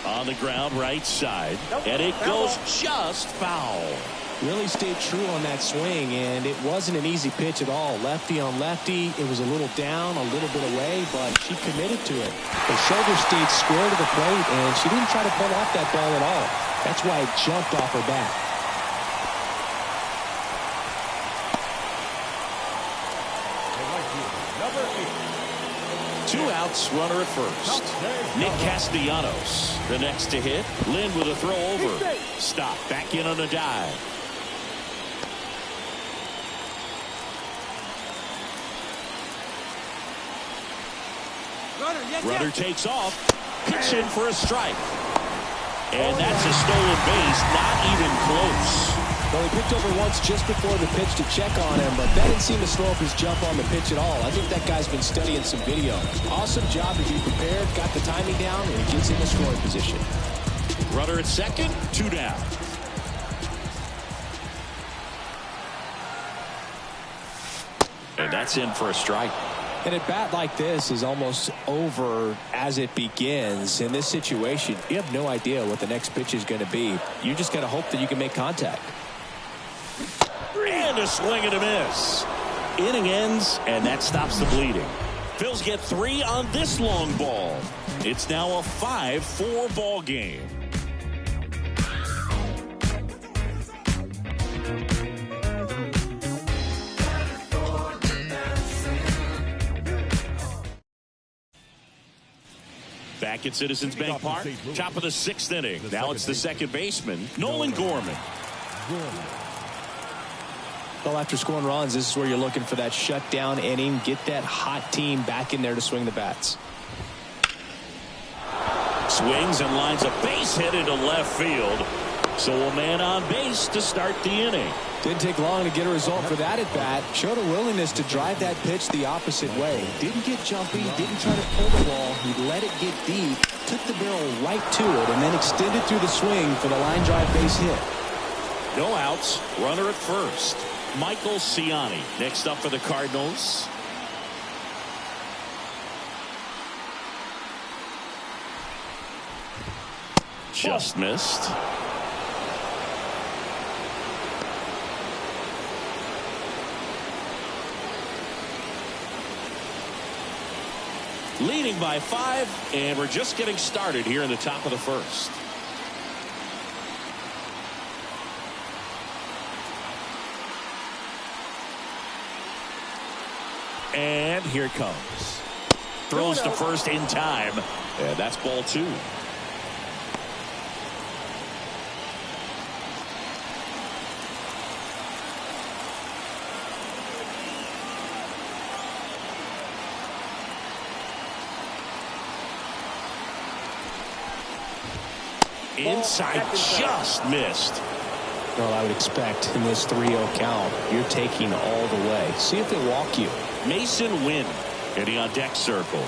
On the ground, right side. And it goes just foul. Really stayed true on that swing, and it wasn't an easy pitch at all. Lefty on lefty. It was a little down, a little bit away, but she committed to it. Her shoulder stayed square to the plate, and she didn't try to pull off that ball at all. That's why it jumped off her bat. Two outs, runner at first. Nick Castellanos, the next to hit. Lynn with a throw over. Stop, back in on a dive. Runner takes off. Pitch in for a strike. And that's a stolen base, not even close. Well, he picked over once just before the pitch to check on him, but that didn't seem to slow up his jump on the pitch at all. I think that guy's been studying some video. Awesome job to be prepared, got the timing down, and he gets in the scoring position. Runner at second, two down. And that's in for a strike. And a bat like this is almost over as it begins. In this situation, you have no idea what the next pitch is going to be. You just got to hope that you can make contact. And a swing and a miss. Inning ends, and that stops the bleeding. Phils get 3 on this long ball. It's now a 5-4 ball game. Back at Citizens Bank Park, top of the 6th inning. Now it's the second baseman, Nolan Gorman. Well, after scoring runs, this is where you're looking for that shutdown inning. Get that hot team back in there to swing the bats. Swings and lines a base hit into left field. So a man on base to start the inning. Didn't take long to get a result for that at bat. Showed a willingness to drive that pitch the opposite way. Didn't get jumpy, didn't try to pull the ball. He let it get deep, took the barrel right to it, and then extended through the swing for the line drive base hit. No outs, runner at first. Michael Ciani next up for the Cardinals. Just missed. Leading by 5, and we're just getting started here in the top of the first. And here it comes. Throws to first in time, and that's ball 2. Inside, just missed. Well, I would expect in this 3-0 count, you're taking all the way. See if they walk you. Mason Wynn hitting on deck circle.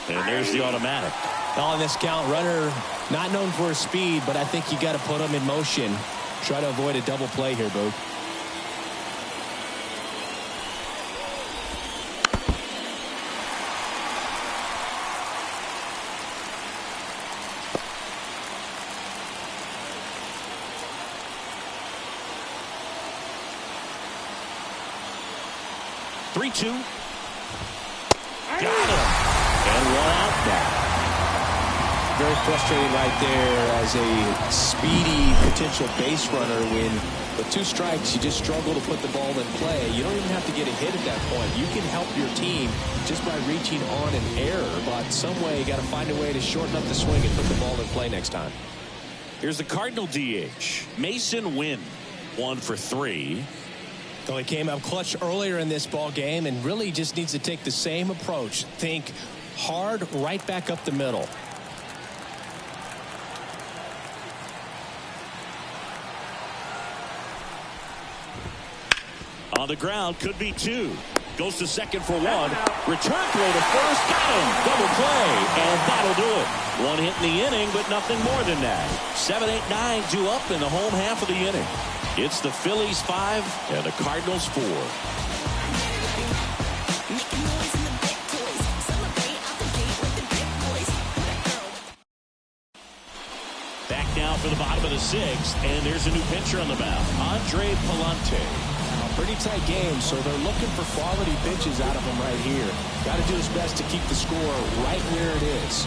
And there's the automatic. On this count, runner not known for his speed, but I think you got to put him in motion. Try to avoid a double play here, Boog. Three-two. Got him. And one out now. Very frustrating right there as a speedy potential base runner when with 2 strikes you just struggle to put the ball in play. You don't even have to get a hit at that point. You can help your team just by reaching on an error, but some way you got to find a way to shorten up the swing and put the ball in play next time. Here's the Cardinal DH, Mason Wynn, 1 for 3. So he came up clutch earlier in this ball game and really just needs to take the same approach. Think hard right back up the middle. On the ground, could be 2. Goes to second for 1. Return throw to first. Got him. Double play. And that'll do it. 1 hit in the inning, but nothing more than that. 7, 8, 9 due up in the home half of the inning. It's the Phillies 5 and the Cardinals 4. Back now for the bottom of the 6th, and there's a new pitcher on the mound, Andre Palante. Pretty tight game, so they're looking for quality pitches out of him right here. Got to do his best to keep the score right where it is.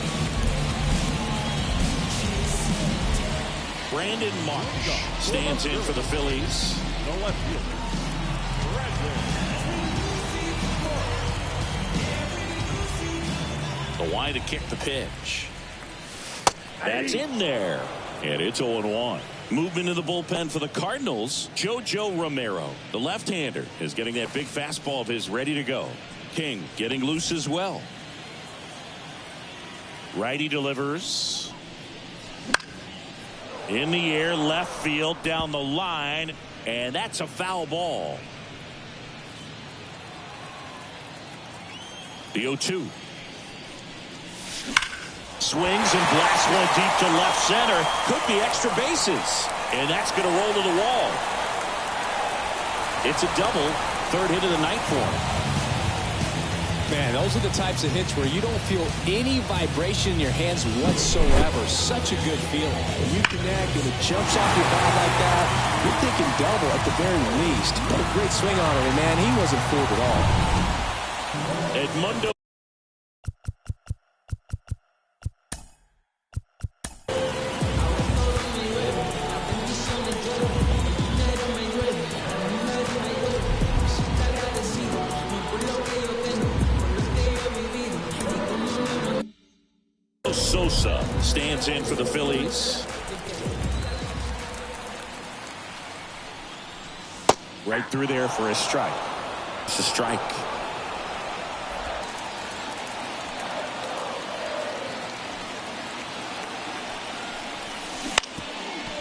Brandon Marsh stands in for the Phillies. No left fielder. The wide to kick the pitch. That's in there. And it's 0-1. Movement in the bullpen for the Cardinals. JoJo Romero, the left-hander, is getting that big fastball of his ready to go. King getting loose as well. Righty delivers. In the air, left field, down the line, and that's a foul ball. The 0-2. Swings and blasts one deep to left center. Could be extra bases. And that's going to roll to the wall. It's a double. 3rd hit of the night for him. Man, those are the types of hits where you don't feel any vibration in your hands whatsoever. Such a good feeling. When you connect and it jumps off your bat like that, you're thinking double at the very least. What a great swing on it, and man, he wasn't fooled at all. Edmundo. Sosa stands in for the Phillies. Right through there for a strike. It's a strike.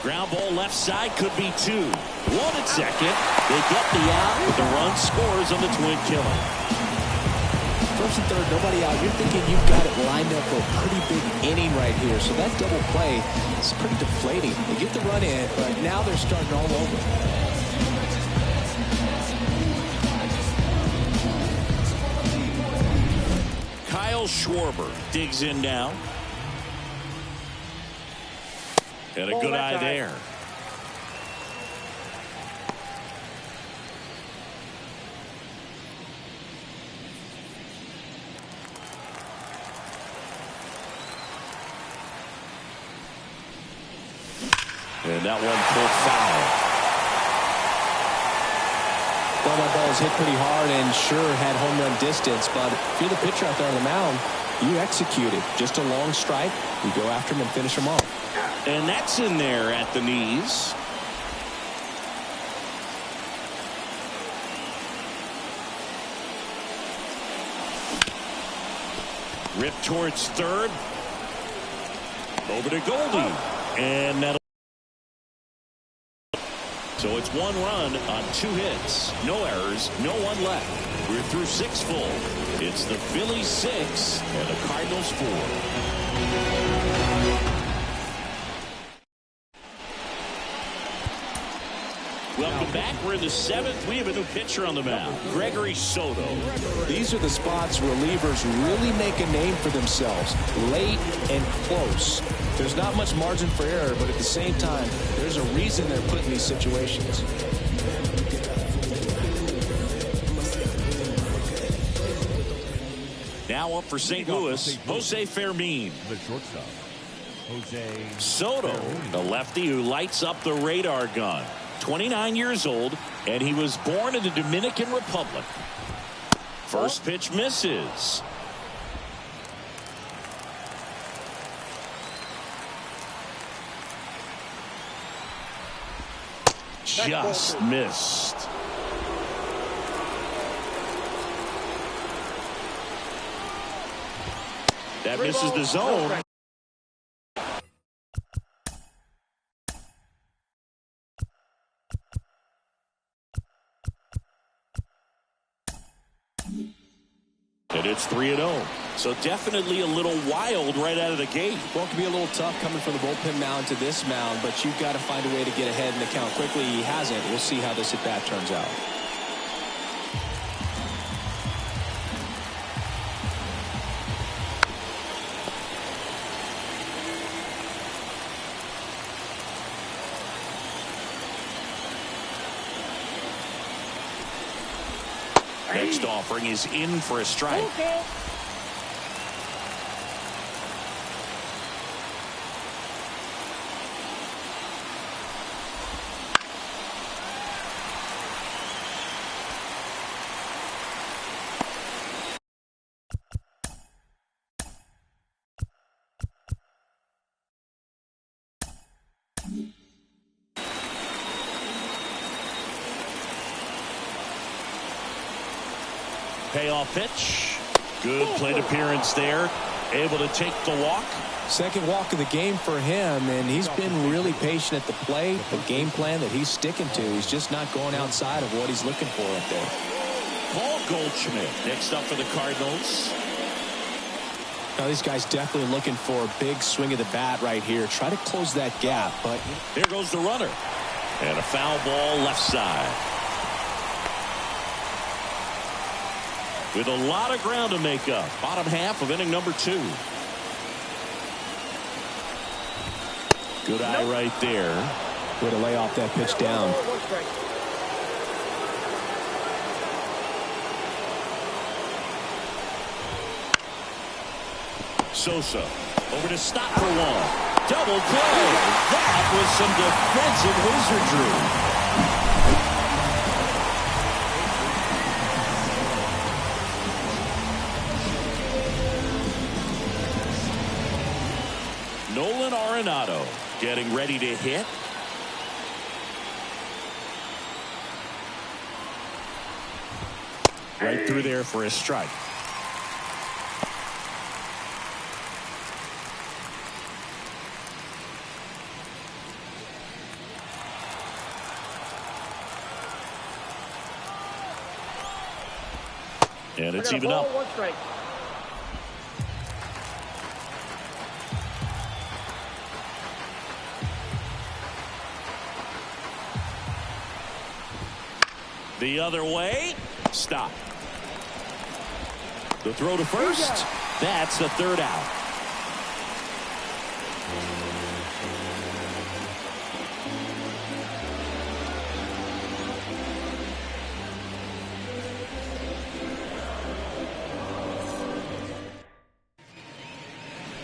Ground ball left side, could be 2. 1 at second. They get the out, but the run scores on the twin killer. First and third, nobody out. You're thinking you've got it lined up for a pretty big inning right here. So that double play is pretty deflating. They get the run in, but now they're starting all over. Kyle Schwarber digs in now. And a good eye there. And that one pulled foul. Well, that ball was hit pretty hard and sure had home run distance, but if you're the pitcher out there on the mound, you execute it. Just a long strike. You go after him and finish him off. And that's in there at the knees. Ripped towards third. Over to Goldie. And that'll. So it's 1 run on 2 hits. No errors. No one left. We're through 6 full. It's the Phillies 6 and the Cardinals 4. Welcome back. We're in the 7th. We have a new pitcher on the mound, Gregory Soto. These are the spots relievers really make a name for themselves, late and close. There's not much margin for error, but at the same time, there's a reason they're put in these situations. Now up for St. Louis, Jose Fermin. The shortstop, Jose Soto, the lefty who lights up the radar gun. 29 years old, and he was born in the Dominican Republic. First pitch misses. Just missed. That misses the zone. And it's 3-0. So definitely a little wild right out of the gate. Well, it can be a little tough coming from the bullpen mound to this mound, but you've got to find a way to get ahead in the count quickly. He hasn't. We'll see how this at bat turns out. Next offering is in for a strike. Okay. Payoff pitch. Good plate appearance there. Able to take the walk. Second walk of the game for him, and he's been really patient at the plate. The game plan that he's sticking to, he's just not going outside of what he's looking for up there. Paul Goldschmidt next up for the Cardinals. Now these guys definitely looking for a big swing of the bat right here. Try to close that gap, but there goes the runner. And a foul ball left side. With a lot of ground to make up. Bottom half of inning number 2. Good eye right there. Way to lay off that pitch down. Sosa over to stop for 1. Double play. That was some defensive wizardry. Nolan Arenado getting ready to hit. Right through there for a strike. And it's even up. 1 strike. The other way. Stop. The throw to first. That's the 3rd out.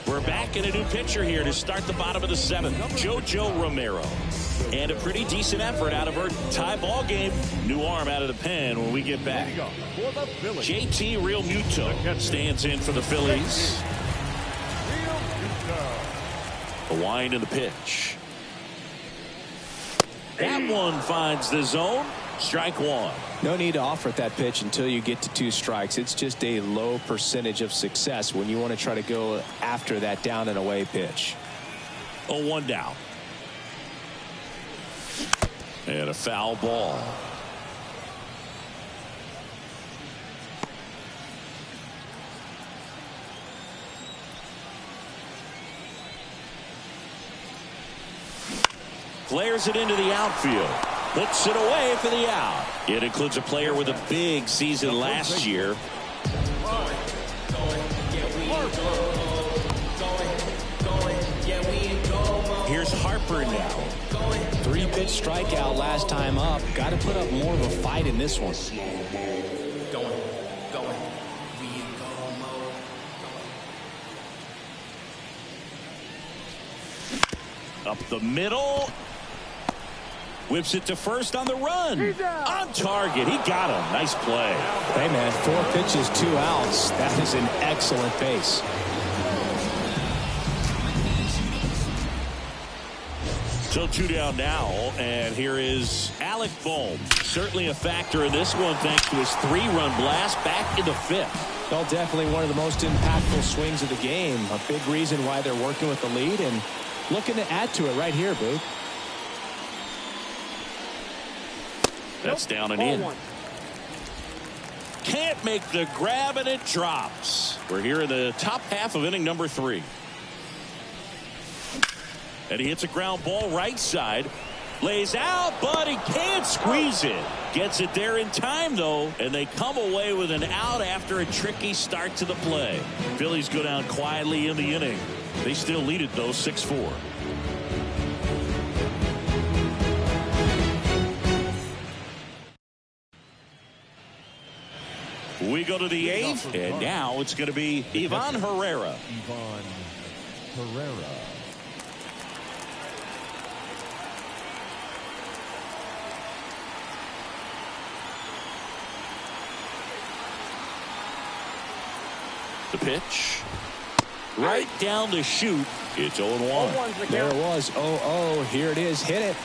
We're back in a new pitcher here to start the bottom of the 7th. JoJo Romero. And a pretty decent effort out of her tie ball game. New arm out of the pen when we get back. JT Real Muto stands in for the Phillies. The wind and the pitch. That one finds the zone. Strike one. No need to offer at that pitch until you get to 2 strikes. It's just a low percentage of success when you want to try to go after that down and away pitch. 0-1 down. And a foul ball. Flares it into the outfield. Puts it away for the out. It includes a player with a big season last year. Here's Harper now. 3-pitch strikeout last time up. Got to put up more of a fight in this one. Up the middle. Whips it to first on the run. On target. He got him. Nice play. Hey, man, 4 pitches, 2 outs. That is an excellent pace. So 2 down now, and here is Alec Bohm. Certainly a factor in this one thanks to his 3-run blast back into 5th. Well, definitely one of the most impactful swings of the game. A big reason why they're working with the lead and looking to add to it right here, Boo. That's down and in. Can't make the grab, and it drops. We're here in the top half of inning number 3. And he hits a ground ball right side. Lays out, but he can't squeeze it. Gets it there in time, though, and they come away with an out after a tricky start to the play. Phillies go down quietly in the inning. They still lead it, though, 6-4. We go to the 8th, and now it's going to be Ivan Herrera. Ivan Herrera. The pitch. Right down the chute. It's 0-1. There it was. 0-0. Here it is. Hit it.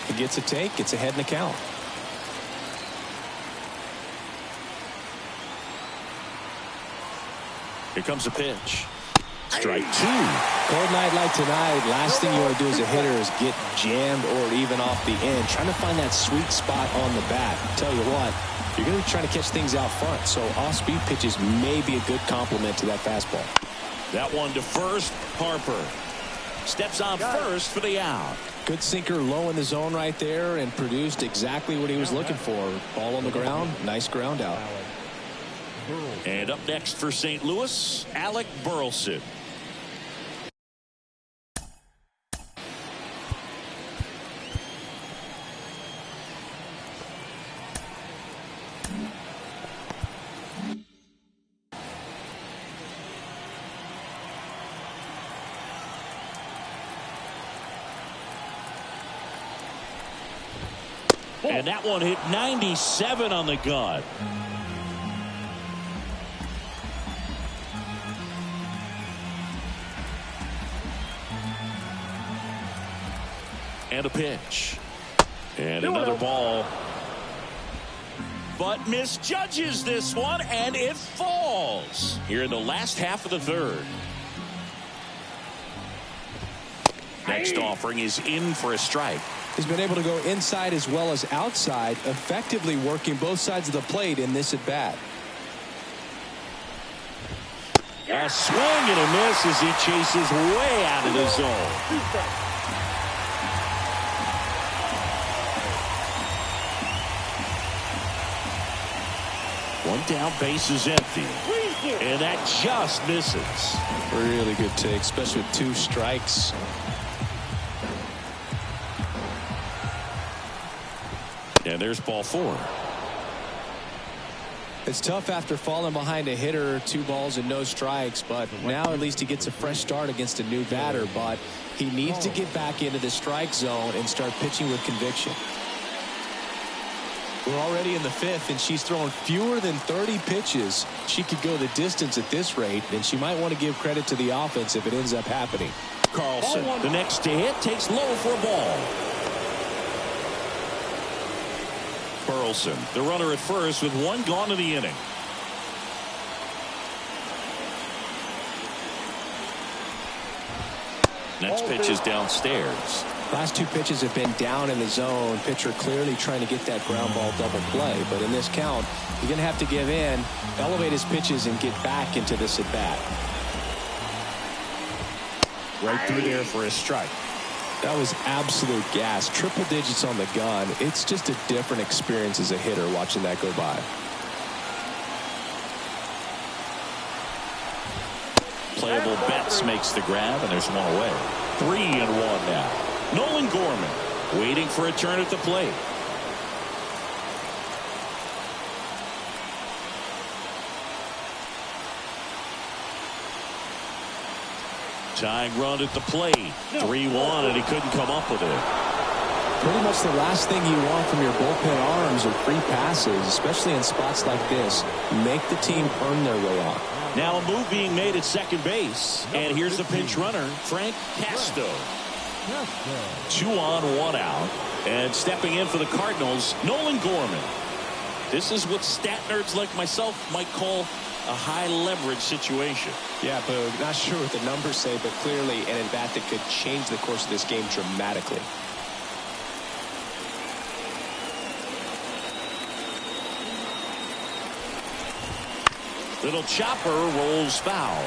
He gets a take. Gets ahead in the count. Here comes the pitch. Strike 2. Cold night like tonight, last thing you want to do as a hitter is get jammed or even off the end. Trying to find that sweet spot on the bat. Tell you what, you're going to be trying to catch things out front, so off-speed pitches may be a good complement to that fastball. That one to first. Harper steps on first for the out. Good sinker low in the zone right there and produced exactly what he was looking for. Ball on the ground, nice ground out. And up next for St. Louis, Alec Burleson. And that one hit 97 on the gun. And a pitch. And another ball. But misjudges this one, and it falls. Here in the last half of the 3rd. Next offering is in for a strike. He's been able to go inside as well as outside, effectively working both sides of the plate in this at bat. A swing and a miss as he chases way out of the zone. One down, base is empty. And that just misses. Really good take, especially with 2 strikes. And there's ball 4. It's tough after falling behind a hitter, 2 balls and no strikes, but now at least he gets a fresh start against a new batter, but he needs to get back into the strike zone and start pitching with conviction. We're already in the 5th, and she's thrown fewer than 30 pitches. She could go the distance at this rate, and she might want to give credit to the offense if it ends up happening. Carlson, the next to hit, takes low for a ball. Burleson, the runner at first with one gone in the inning. Next pitch is downstairs. Last two pitches have been down in the zone. Pitcher clearly trying to get that ground ball double play. But in this count, you're going to have to give in, elevate his pitches, and get back into this at bat. Right through there for a strike. That was absolute gas. Triple digits on the gun. It's just a different experience as a hitter watching that go by. Playable Betts makes the grab, and there's one away. 3-1 now. Nolan Gorman waiting for a turn at the plate. Tying run at the plate. 3-1, and he couldn't come up with it. Pretty much the last thing you want from your bullpen arms are free passes, especially in spots like this. Make the team earn their way off. Now a move being made at second base. And here's the pinch runner, Frank Castro. 2 on, 1 out. And stepping in for the Cardinals, Nolan Gorman. This is what stat nerds like myself might call a high leverage situation. Yeah, Boog, not sure what the numbers say, but clearly an at-bat that could change the course of this game dramatically. Little chopper rolls foul.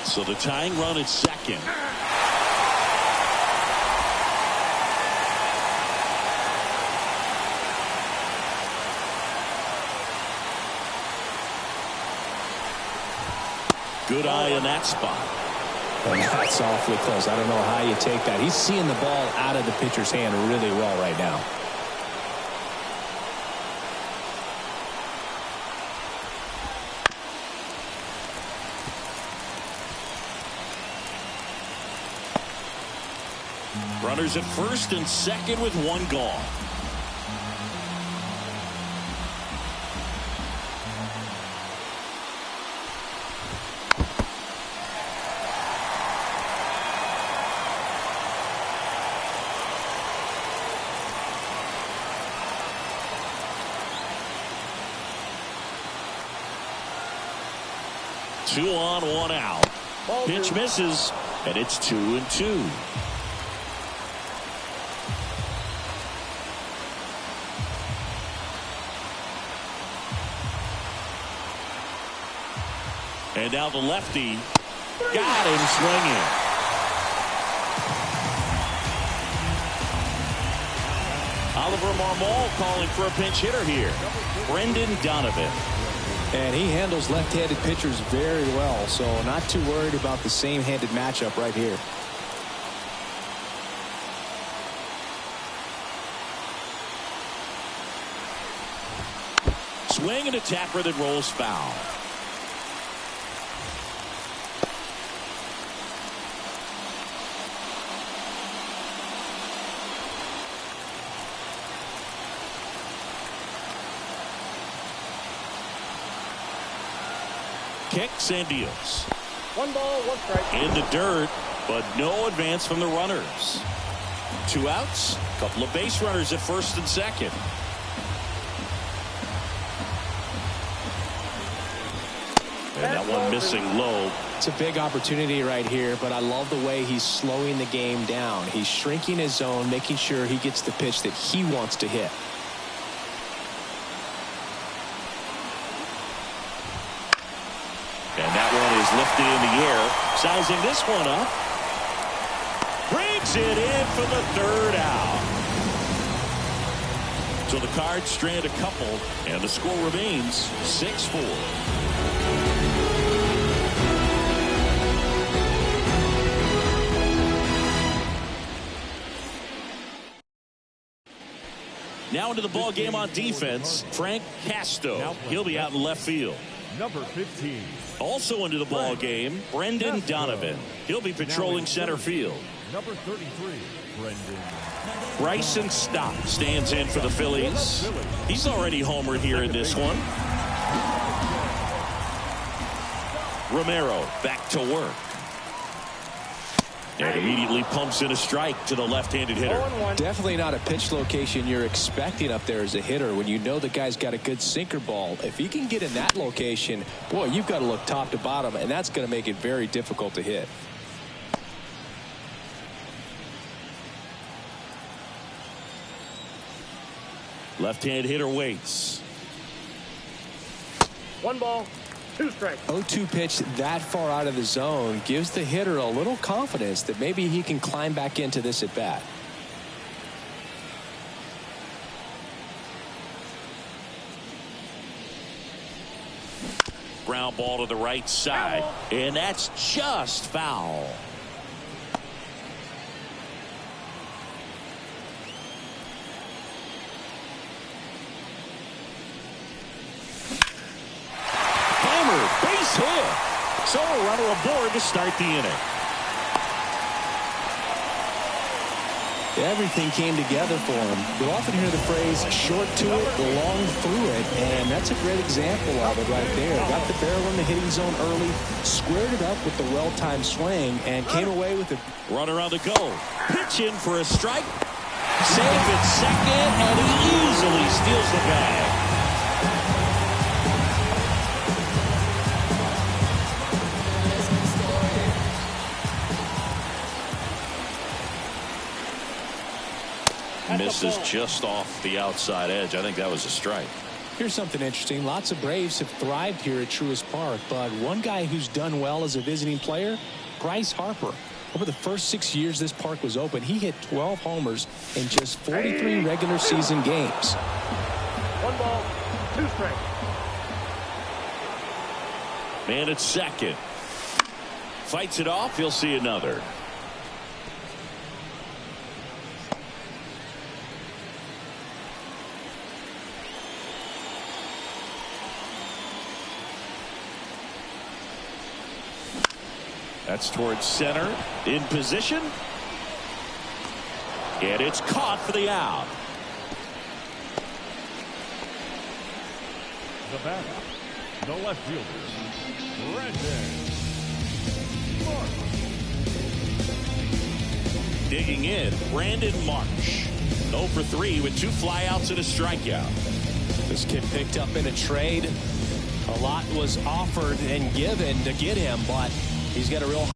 So the tying run at second. Good eye in that spot. Well, that's awfully close. I don't know how you take that. He's seeing the ball out of the pitcher's hand really well right now. Runners at first and second with one gone. Two on, 1 out. Pitch misses, and it's 2-2. And now the lefty got him swinging. Oliver Marmol calling for a pinch hitter here. Brendan Donovan. And he handles left-handed pitchers very well, so not too worried about the same-handed matchup right here. Swing and a tapper that rolls foul. Kicks and deals. 1 ball, 1 strike. In the dirt, but no advance from the runners. 2 outs, couple of base runners at first and second. And that one missing low. It's a big opportunity right here, but I love the way he's slowing the game down. He's shrinking his zone, making sure he gets the pitch that he wants to hit. And that one is lifted in the air. Sizing this one up. Brings it in for the 3rd out. So the Cards strand a couple, and the score remains 6-4. Now into the ball game on defense, Frank Castro. He'll be out in left field. Number 15. Also into the ball game, Brendan Donovan. He'll be patrolling center field. Number 33, Brendan. Bryson Stott stands in for the Phillies. He's already homered here in this one. Romero back to work. And immediately pumps in a strike to the left-handed hitter. 0-1. Definitely not a pitch location you're expecting up there as a hitter when you know the guy's got a good sinker ball. If he can get in that location, boy, you've got to look top to bottom, and that's going to make it very difficult to hit. Left-hand hitter waits. 1 ball, 2 strikes. 0-2 pitch that far out of the zone gives the hitter a little confidence that maybe he can climb back into this at bat. Ground ball to the right side, and that's just foul. Base hit. So a runner aboard to start the inning. Everything came together for him. You often hear the phrase short to it, long through it, and that's a great example of it right there. Got the barrel in the hitting zone early, squared it up with the well-timed swing, and came away with a runner on the go. Pitch in for a strike. Save at second, and he easily steals the bag. Misses just off the outside edge. I think that was a strike. Here's something interesting. Lots of Braves have thrived here at Truist Park, but one guy who's done well as a visiting player, Bryce Harper. Over the first 6 years this park was open, he hit 12 homers in just 43 regular season games. 1 ball, 2 strikes. Man at second. Fights it off. He'll see another. That's towards center. In position. And it's caught for the out. The batter, the left fielder, Brandon Marsh. Digging in, Brandon Marsh. 0 for 3 with 2 flyouts and a strikeout. This kid picked up in a trade. A lot was offered and given to get him, but he's got a real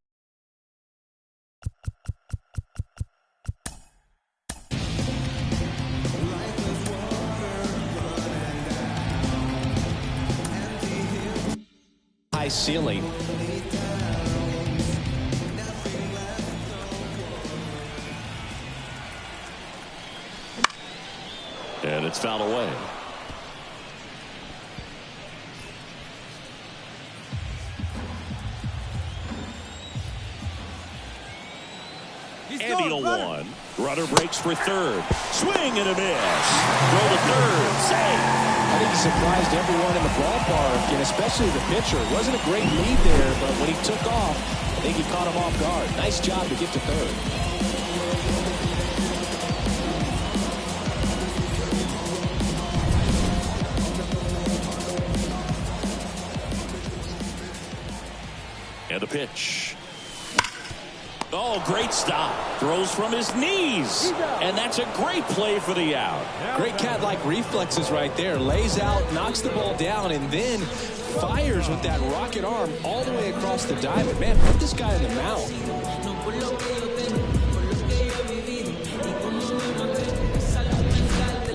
high ceiling. And it's fouled away. And he'll one. Runner breaks for third. Swing and a miss. Throw to third. Safe. I think he surprised everyone in the ballpark, and especially the pitcher. It wasn't a great lead there, but when he took off, I think he caught him off guard. Nice job to get to third. And a pitch. Oh, great stop. Throws from his knees. And that's a great play for the out. Great cat-like reflexes right there. Lays out, knocks the ball down, and then fires with that rocket arm all the way across the diamond. Man, put this guy in the mound.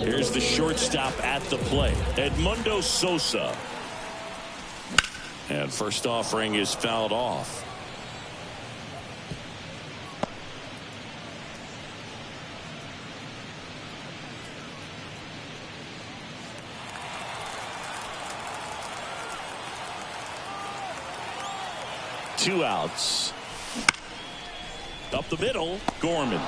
Here's the shortstop at the plate, Edmundo Sosa. And first offering is fouled off. Two outs. Up the middle, Gorman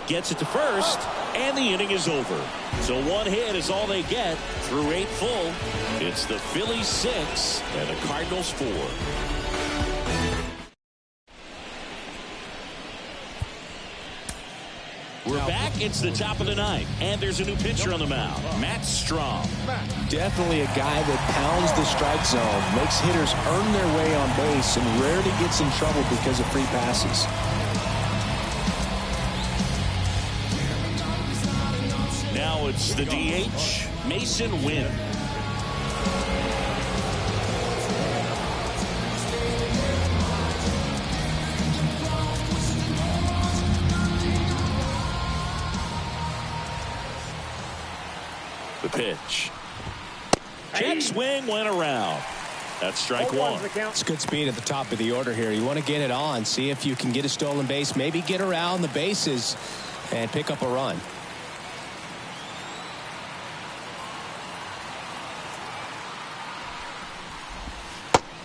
gets it to first, and the inning is over. So one hit is all they get through 8 full. It's the Phillies 6 and the Cardinals 4. We're back. It's the top of the ninth, and there's a new pitcher on the mound, Matt Strom. Definitely a guy that pounds the strike zone, makes hitters earn their way on base, and rarely gets in trouble because of free passes. Now it's the DH, Mason Wynn. The pitch. Jet swing went around. That's strike one. It's good speed at the top of the order here. You want to get it on, see if you can get a stolen base, maybe get around the bases and pick up a run.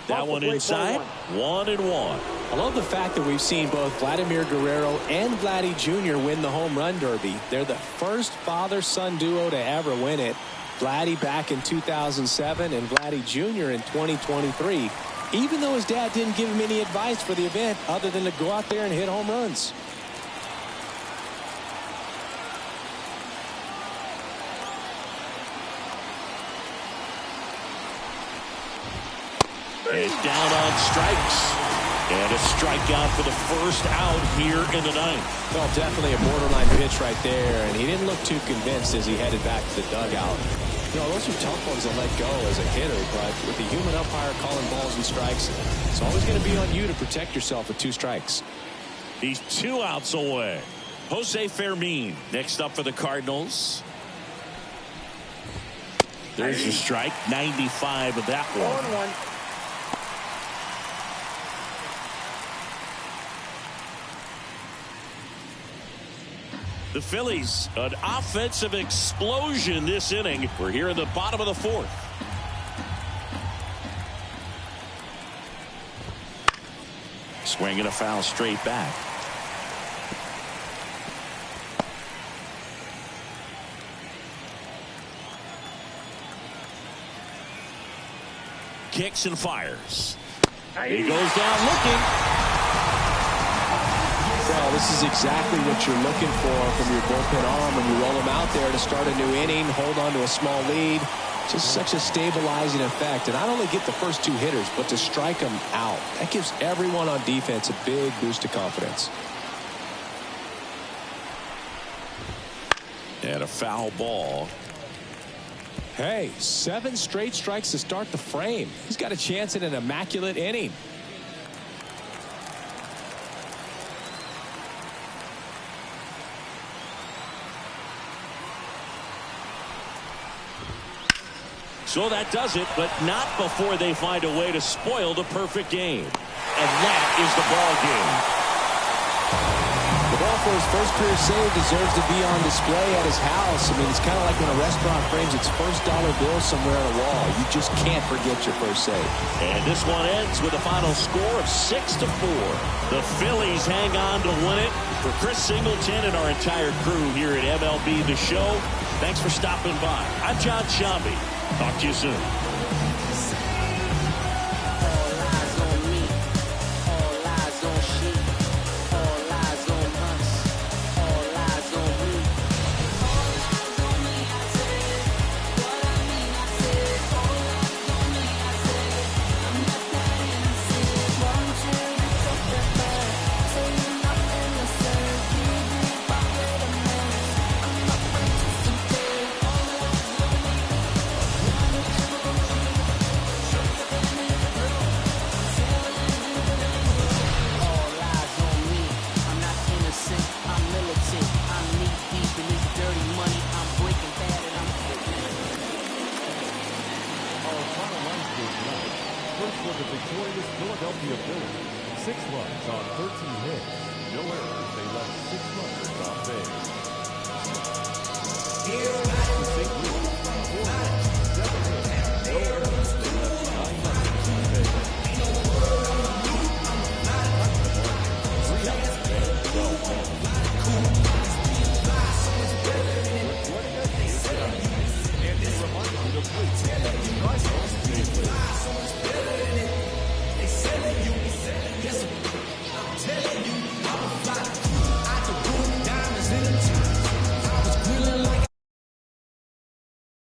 That one inside. 1-1. I love the fact that we've seen both Vladimir Guerrero and Vladdy Jr. win the home run derby. They're the first father-son duo to ever win it. Vladdy back in 2007 and Vladdy Jr. in 2023. Even though his dad didn't give him any advice for the event other than to go out there and hit home runs. And down on strikes. And a strikeout for the first out here in the ninth. Well, definitely a borderline pitch right there, and he didn't look too convinced as he headed back to the dugout. You know, those are tough ones to let go as a hitter, but with the human umpire calling balls and strikes, it's always going to be on you to protect yourself with 2 strikes. He's 2 outs away. Jose Fermin next up for the Cardinals. There's your strike. 95 of that one. 1-1. The Phillies, an offensive explosion this inning. We're here in the bottom of the 4th. Swinging a foul straight back. Kicks and fires. He goes down looking. Well, this is exactly what you're looking for from your bullpen arm when you roll them out there to start a new inning, hold on to a small lead. Just such a stabilizing effect. And not only get the first 2 hitters, but to strike them out. That gives everyone on defense a big boost of confidence. And a foul ball. Hey, 7 straight strikes to start the frame. He's got a chance at an immaculate inning. So that does it, but not before they find a way to spoil the perfect game. And that is the ball game. The ball for his first career save deserves to be on display at his house. I mean, it's kind of like when a restaurant frames its first dollar bill somewhere on a wall. You just can't forget your first save. And this one ends with a final score of 6-4. The Phillies hang on to win it. For Chris Singleton and our entire crew here at MLB The Show, thanks for stopping by. I'm John Shambi. Talk to you soon. For the victorious Philadelphia Phillies, 6 runs on 13 hits. No errors. They left 6 runners on base. The St. Louis, 4 runs, 7 hits. No errors. They left 9 runners on base. 3 outs and 12 balls. And a reminder to the plate. Cardnals,